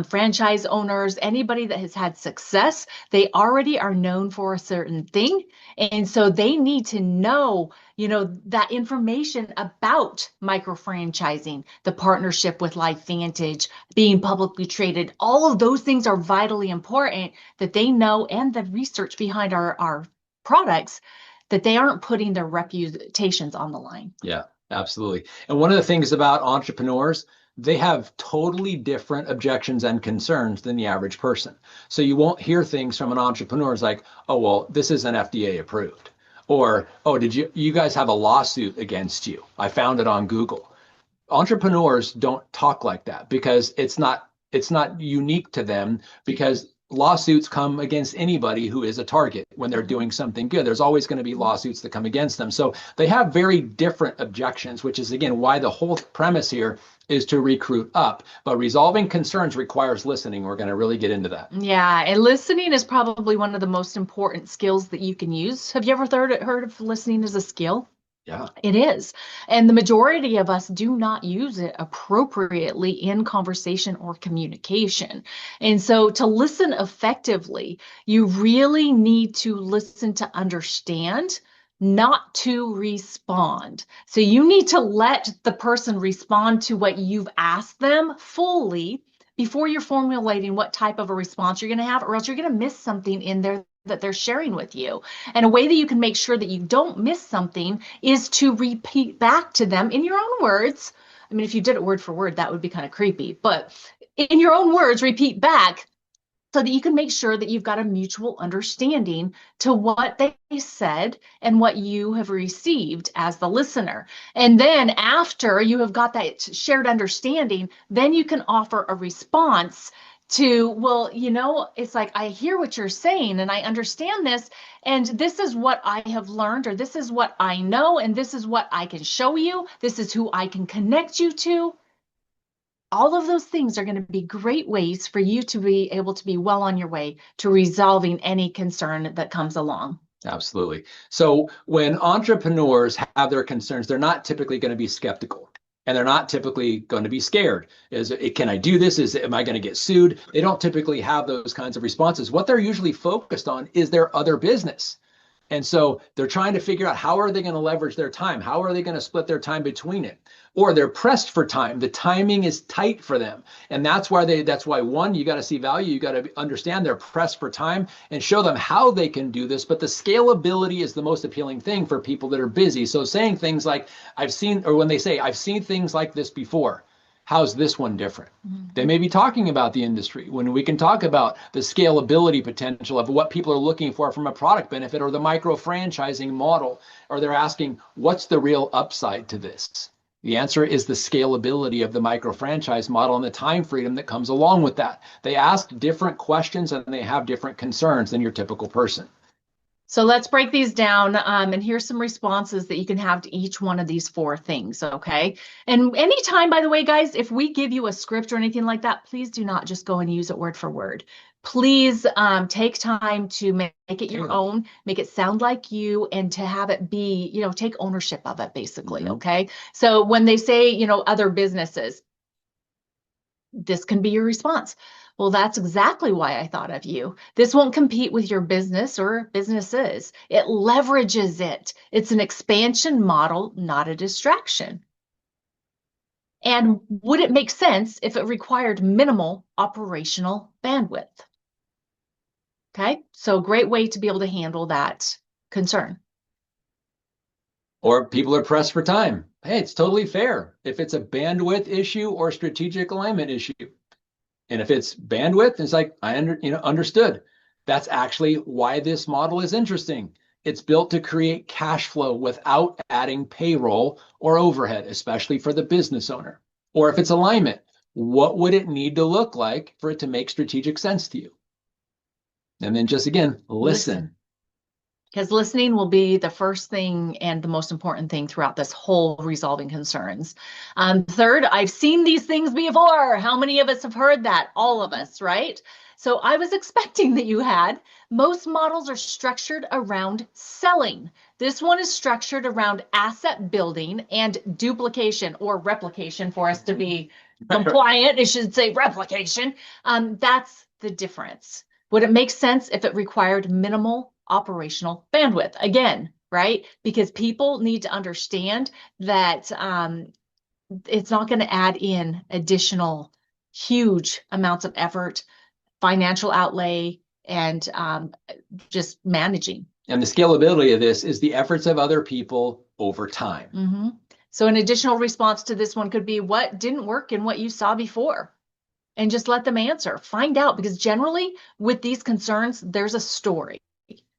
franchise owners, anybody that has had success, they already are known for a certain thing. And so they need to know, that information about micro franchising, the partnership with LifeVantage, being publicly traded. All of those things are vitally important that they know, and the research behind our products, that they aren't putting their reputations on the line. Yeah, absolutely. And one of the things about entrepreneurs, they have totally different objections and concerns than the average person. So you won't hear things from an entrepreneur like, oh, well, this isn't FDA approved. Or, oh, did you guys have a lawsuit against you? I found it on Google. Entrepreneurs don't talk like that because it's not unique to them, because lawsuits come against anybody who is a target when they're doing something good. There's always going to be lawsuits that come against them. So they have very different objections, which is, again, why the whole premise here is to recruit up. But resolving concerns requires listening. We're going to really get into that. Yeah, and listening is probably one of the most important skills that you can use. Have you ever heard of listening as a skill? Yeah. It is. And the majority of us do not use it appropriately in conversation or communication. And so to listen effectively, you really need to listen to understand, not to respond. So you need to let the person respond to what you've asked them fully before you're formulating what type of a response you're going to have, or else you're going to miss something in there that they're sharing with you. And a way that you can make sure that you don't miss something is to repeat back to them in your own words. I mean, if you did it word for word, that would be kind of creepy, but in your own words, repeat back so that you can make sure that you've got a mutual understanding to what they said and what you have received as the listener. And then after you have got that shared understanding, then you can offer a response to, well, it's like, I hear what you're saying and I understand this, and this is what I have learned, or this is what I know, and this is what I can show you. This is who I can connect you to. All of those things are going to be great ways for you to be able to be well on your way to resolving any concern that comes along. Absolutely. So when entrepreneurs have their concerns, they're not typically going to be skeptical. And they're not typically going to be scared. Can I do this? Am I going to get sued? They don't typically have those kinds of responses. What they're usually focused on is their other business. And so they're trying to figure out, how are they going to leverage their time? How are they going to split their time between it? Or they're pressed for time. The timing is tight for them. And that's why one, you got to see value. You got to understand they're pressed for time and show them how they can do this. But the scalability is the most appealing thing for people that are busy. So saying things like, when they say, I've seen things like this before. How's this one different? Mm-hmm. They may be talking about the industry when we can talk about the scalability potential of what people are looking for from a product benefit, or the micro franchising model, or they're asking, what's the real upside to this? The answer is the scalability of the micro franchise model and the time freedom that comes along with that. They ask different questions and they have different concerns than your typical person. So let's break these down, and here's some responses that you can have to each one of these 4 things, okay? And anytime, by the way, guys, if we give you a script or anything like that, please do not just go and use it word for word. Please take time to make it your own, make it sound like you, and to have it be, take ownership of it, basically, okay? So when they say, other businesses, this can be your response. Well, that's exactly why I thought of you. This won't compete with your business or businesses. It leverages it. It's an expansion model, not a distraction. And would it make sense if it required minimal operational bandwidth? Okay, so great way to be able to handle that concern. Or people are pressed for time. Hey, it's totally fair if it's a bandwidth issue or strategic alignment issue. And if it's bandwidth, it's like, understood. That's actually why this model is interesting. It's built to create cash flow without adding payroll or overhead, especially for the business owner. Or if it's alignment, what would it need to look like for it to make strategic sense to you? And then just, again, listen. Because listening will be the first thing and the most important thing throughout this whole resolving concerns. Third, I've seen these things before. How many of us have heard that? All of us, right? So I was expecting that you had. Most models are structured around selling. This one is structured around asset building and duplication, or replication, for us to be compliant. It should say replication. That's the difference. Would it make sense if it required minimal operational bandwidth? Again, right? Because people need to understand that it's not going to add in additional huge amounts of effort, financial outlay, and just managing. And the scalability of this is the efforts of other people over time. Mm-hmm. So an additional response to this one could be, what didn't work in what you saw before? And just let them answer. Find out, because generally with these concerns, there's a story,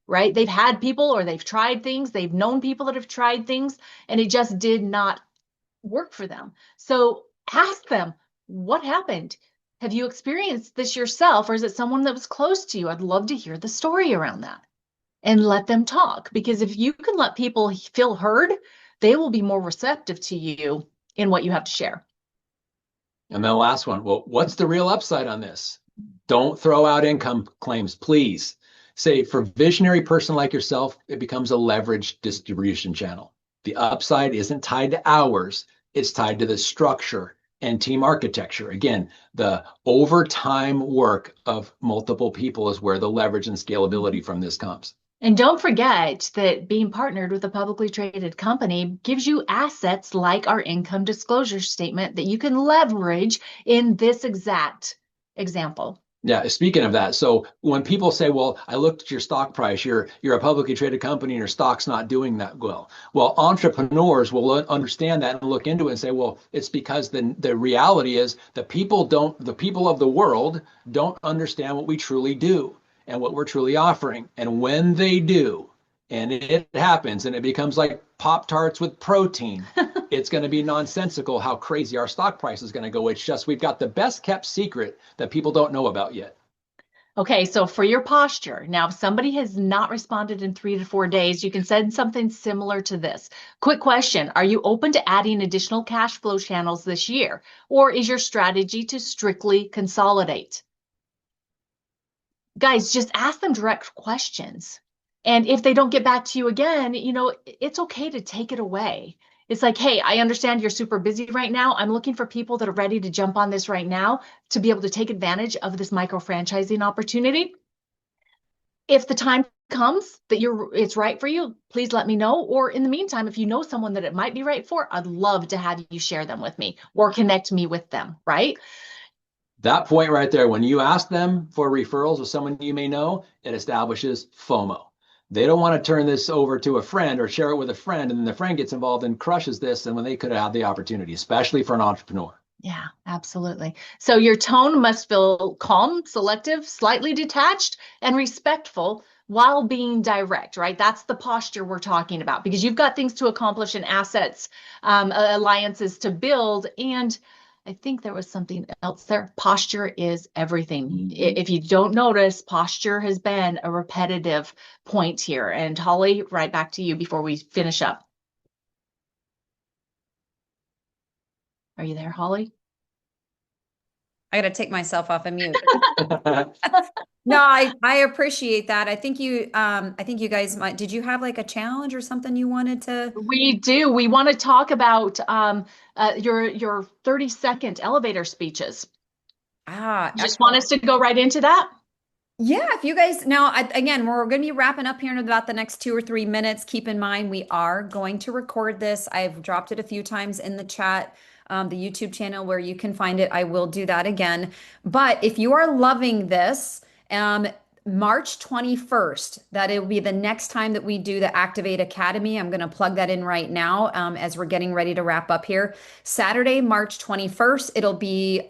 right? They've had people, or they've tried things. They've known people that have tried things, and it just did not work for them. So ask them, what happened? Have you experienced this yourself, or is it someone that was close to you? I'd love to hear the story around that and let them talk. Because if you can let people feel heard, they will be more receptive to you in what you have to share. And then the last one, well, what's the real upside on this? Don't throw out income claims, please. Say for a visionary person like yourself, it becomes a leveraged distribution channel. The upside isn't tied to hours, it's tied to the structure and team architecture. Again, the overtime work of multiple people is where the leverage and scalability from this comes. And don't forget that being partnered with a publicly traded company gives you assets like our income disclosure statement that you can leverage in this exact example. Yeah, speaking of that, so when people say, well, I looked at your stock price, you're a publicly traded company and your stock's not doing that well. Well, entrepreneurs will understand that and look into it and say, well, it's because the reality is the people of the world don't understand what we truly do and what we're truly offering. And when they do, and it happens and it becomes like Pop-Tarts with protein, it's going to be nonsensical how crazy our stock price is going to go. It's just we've got the best kept secret that people don't know about yet. Okay, so for your posture, now if somebody has not responded in 3 to 4 days, you can send something similar to this. Quick question, are you open to adding additional cash flow channels this year? Or is your strategy to strictly consolidate? Guys, just ask them direct questions. And if they don't get back to you again, it's okay to take it away. It's like, hey, I understand you're super busy right now. I'm looking for people that are ready to jump on this right now to be able to take advantage of this micro franchising opportunity. If the time comes that it's right for you, please let me know. Or in the meantime, if you know someone that it might be right for, I'd love to have you share them with me or connect me with them, right? That point right there, when you ask them for referrals with someone you may know, it establishes FOMO. They don't want to turn this over to a friend or share it with a friend, and then the friend gets involved and crushes this, and when they could have had the opportunity, especially for an entrepreneur. Yeah, absolutely. So your tone must feel calm, selective, slightly detached, and respectful while being direct, right? That's the posture we're talking about, because you've got things to accomplish and assets, alliances to build. And I think there was something else there. Posture is everything. If you don't notice, posture has been a repetitive point here. And Holly, right back to you before we finish up. Are you there, Holly? I got to take myself off of mute. No, I appreciate that. I think you guys did you have like a challenge or something you wanted to? We do. We want to talk about your 30-second elevator speeches. You just want us to go right into that? Yeah, if you guys now, again, we're going to be wrapping up here in about the next 2 or 3 minutes. Keep in mind, we are going to record this. I've dropped it a few times in the chat, the YouTube channel where you can find it. I will do that again. But if you are loving this, March 21st, that it will be the next time that we do the Activate Academy. I'm going to plug that in right now as we're getting ready to wrap up here. Saturday, March 21st, it'll be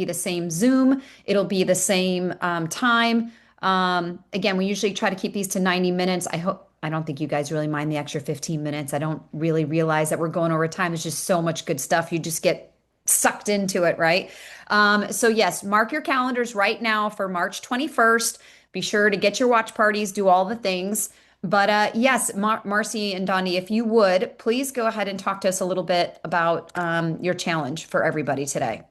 the same Zoom. It'll be the same time. Again, we usually try to keep these to 90 minutes. I don't think you guys really mind the extra 15 minutes. I don't really realize that we're going over time. There's just so much good stuff. You just get sucked into it, right? So yes, mark your calendars right now for March 21st. Be sure to get your watch parties, do all the things. But yes, Marci and Dondee, if you would, please go ahead and talk to us a little bit about your challenge for everybody today.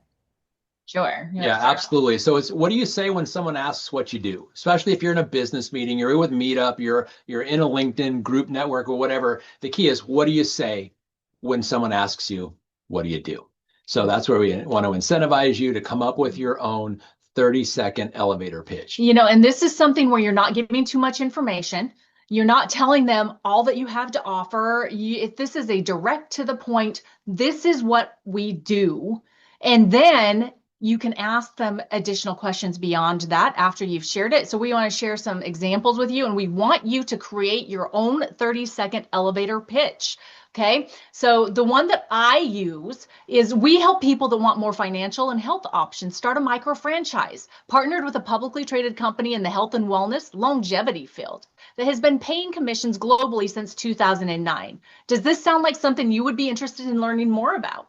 Sure. Yeah, absolutely. So what do you say when someone asks what you do? Especially if you're in a business meeting, you're with Meetup, you're in a LinkedIn group network or whatever. The key is, what do you say when someone asks you, what do you do? So that's where we want to incentivize you to come up with your own 30-second elevator pitch. And this is something where you're not giving too much information. You're not telling them all that you have to offer. If this is a direct to the point, this is what we do. And then you can ask them additional questions beyond that after you've shared it. So we want to share some examples with you, and we want you to create your own 30-second elevator pitch. Okay, so the one that I use is we help people that want more financial and health options start a micro franchise, partnered with a publicly traded company in the health and wellness longevity field that has been paying commissions globally since 2009. Does this sound like something you would be interested in learning more about?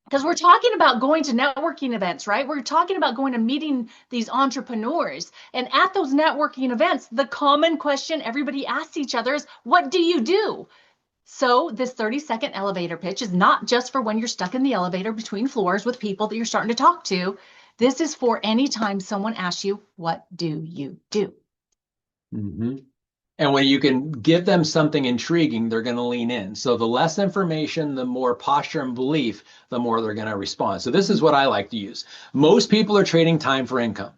Because we're talking about going to networking events, right? We're talking about going to meeting these entrepreneurs. And at those networking events, the common question everybody asks each other is, what do you do? So this 30-second elevator pitch is not just for when you're stuck in the elevator between floors with people that you're starting to talk to. This is for any time someone asks you, what do you do? Mm-hmm. And when you can give them something intriguing, they're going to lean in. So the less information, the more posture and belief, the more they're going to respond. So this is what I like to use. Most people are trading time for income.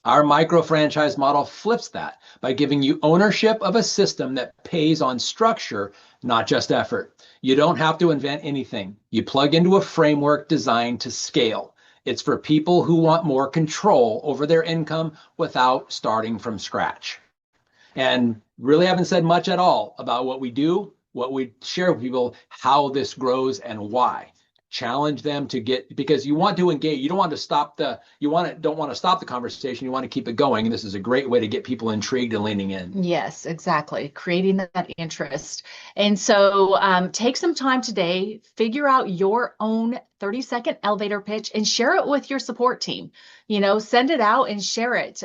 Our micro franchise model flips that by giving you ownership of a system that pays on structure, not just effort. You don't have to invent anything. You plug into a framework designed to scale. It's for people who want more control over their income without starting from scratch. And really haven't said much at all about what we do, what we share with people, how this grows and why. Challenge them to get, because you want to engage. You don't want to stop the, don't want to stop the conversation. You want to keep it going. And this is a great way to get people intrigued and leaning in. Yes, exactly. Creating that interest. And so take some time today, figure out your own 30-second elevator pitch and share it with your support team. You know, send it out and share it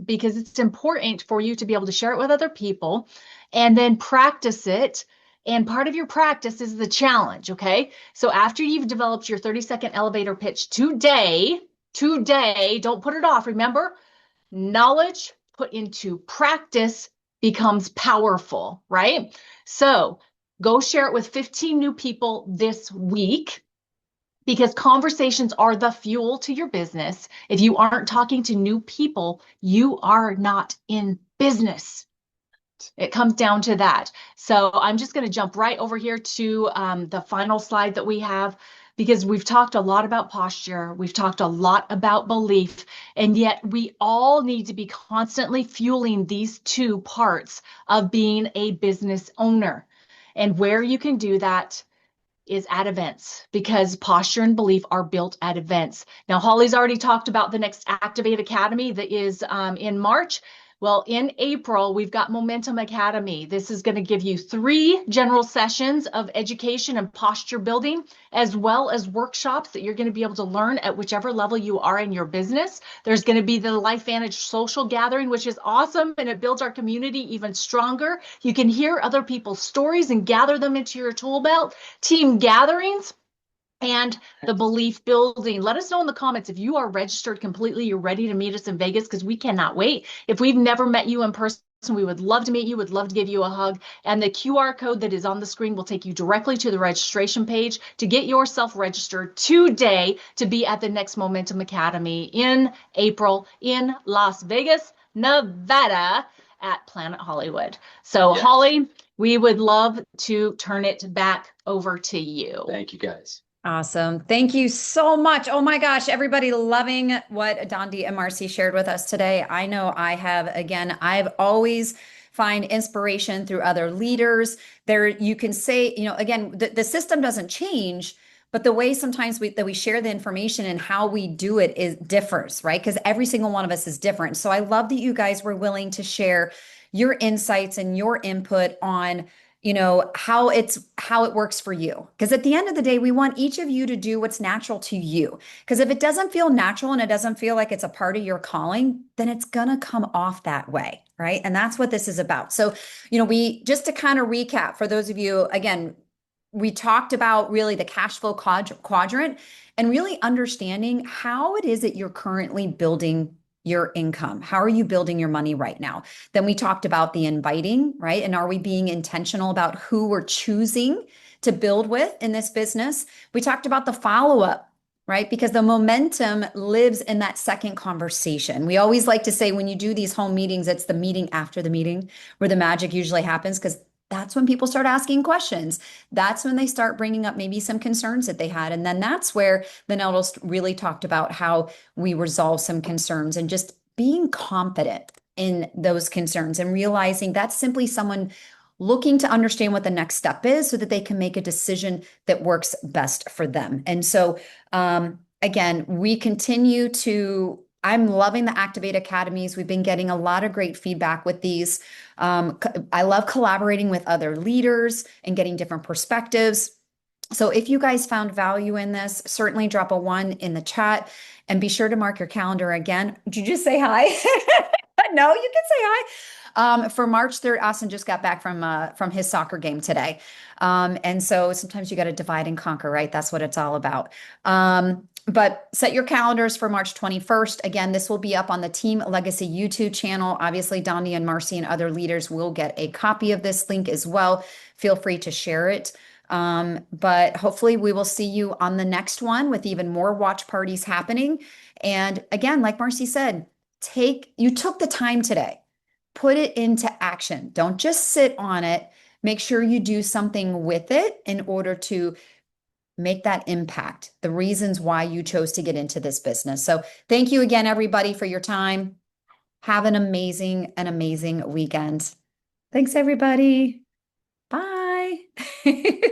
because it's important for you to be able to share it with other people and then practice it. And part of your practice is the challenge, okay? So after you've developed your 30-second elevator pitch today, don't put it off. Remember, knowledge put into practice becomes powerful, right? So go share it with 15 new people this week because conversations are the fuel to your business. If you aren't talking to new people, you are not in business. It comes down to that. So I'm just going to jump right over here to the final slide that we have, because we've talked a lot about posture. We've talked a lot about belief, and yet we all need to be constantly fueling these two parts of being a business owner. And where you can do that is at events, because posture and belief are built at events. Now, Holly's already talked about the next Activate Academy that is in March. Well, in April, we've got Momentum Academy. This is going to give you 3 general sessions of education and posture building, as well as workshops that you're going to be able to learn at whichever level you are in your business. There's going to be the LifeVantage social gathering, which is awesome, and it builds our community even stronger. You can hear other people's stories and gather them into your tool belt. Team gatherings and the belief building. Let us know in the comments if you are registered completely, you're ready to meet us in Vegas, because we cannot wait. If we've never met you in person, we would love to meet you, would love to give you a hug. And the QR code that is on the screen will take you directly to the registration page to get yourself registered today to be at the next Momentum Academy in April in Las Vegas, Nevada at Planet Hollywood. So yes. Holly, we would love to turn it back over to you. Thank you, guys. Awesome. Thank you so much. Oh my gosh, everybody loving what Dundee and Marcy shared with us today. I know I have, again, I've always find inspiration through other leaders. There, you can say, again, the system doesn't change, but the way sometimes that we share the information and how we do it differs, right? Because every single one of us is different. So I love that you guys were willing to share your insights and your input on how it works for you. Because at the end of the day, we want each of you to do what's natural to you. Because if it doesn't feel natural and it doesn't feel like it's a part of your calling, then it's going to come off that way, right? And that's what this is about. So, we just to kind of recap for those of you, again, we talked about really the cash flow quadrant and really understanding how it is that you're currently building your income. How are you building your money right now? Then we talked about the inviting, right? And are we being intentional about who we're choosing to build with in this business? We talked about the follow-up, right? Because the momentum lives in that second conversation. We always like to say when you do these home meetings, it's the meeting after the meeting where the magic usually happens, because that's when people start asking questions. That's when they start bringing up maybe some concerns that they had. And then that's where the Nettles really talked about how we resolve some concerns and just being confident in those concerns and realizing that's simply someone looking to understand what the next step is so that they can make a decision that works best for them. And so, again, we continue to I'm loving the Activate Academies. We've been getting a lot of great feedback with these. I love collaborating with other leaders and getting different perspectives. So if you guys found value in this, certainly drop a 1 in the chat and be sure to mark your calendar again. Did you just say hi? No, you can say hi. For March 3rd, Austin just got back from his soccer game today. And so sometimes you got to divide and conquer, right? That's what it's all about. But set your calendars for March 21st. Again, this will be up on the Team Legacy YouTube channel. Obviously, Dondee and Marcy and other leaders will get a copy of this link as well. Feel free to share it. But hopefully we will see you on the next one with even more watch parties happening. And again, like Marcy said, you took the time today, put it into action. Don't just sit on it. Make sure you do something with it in order to make that impact, the reasons why you chose to get into this business. So thank you again, everybody, for your time. Have an amazing weekend. Thanks, everybody. Bye.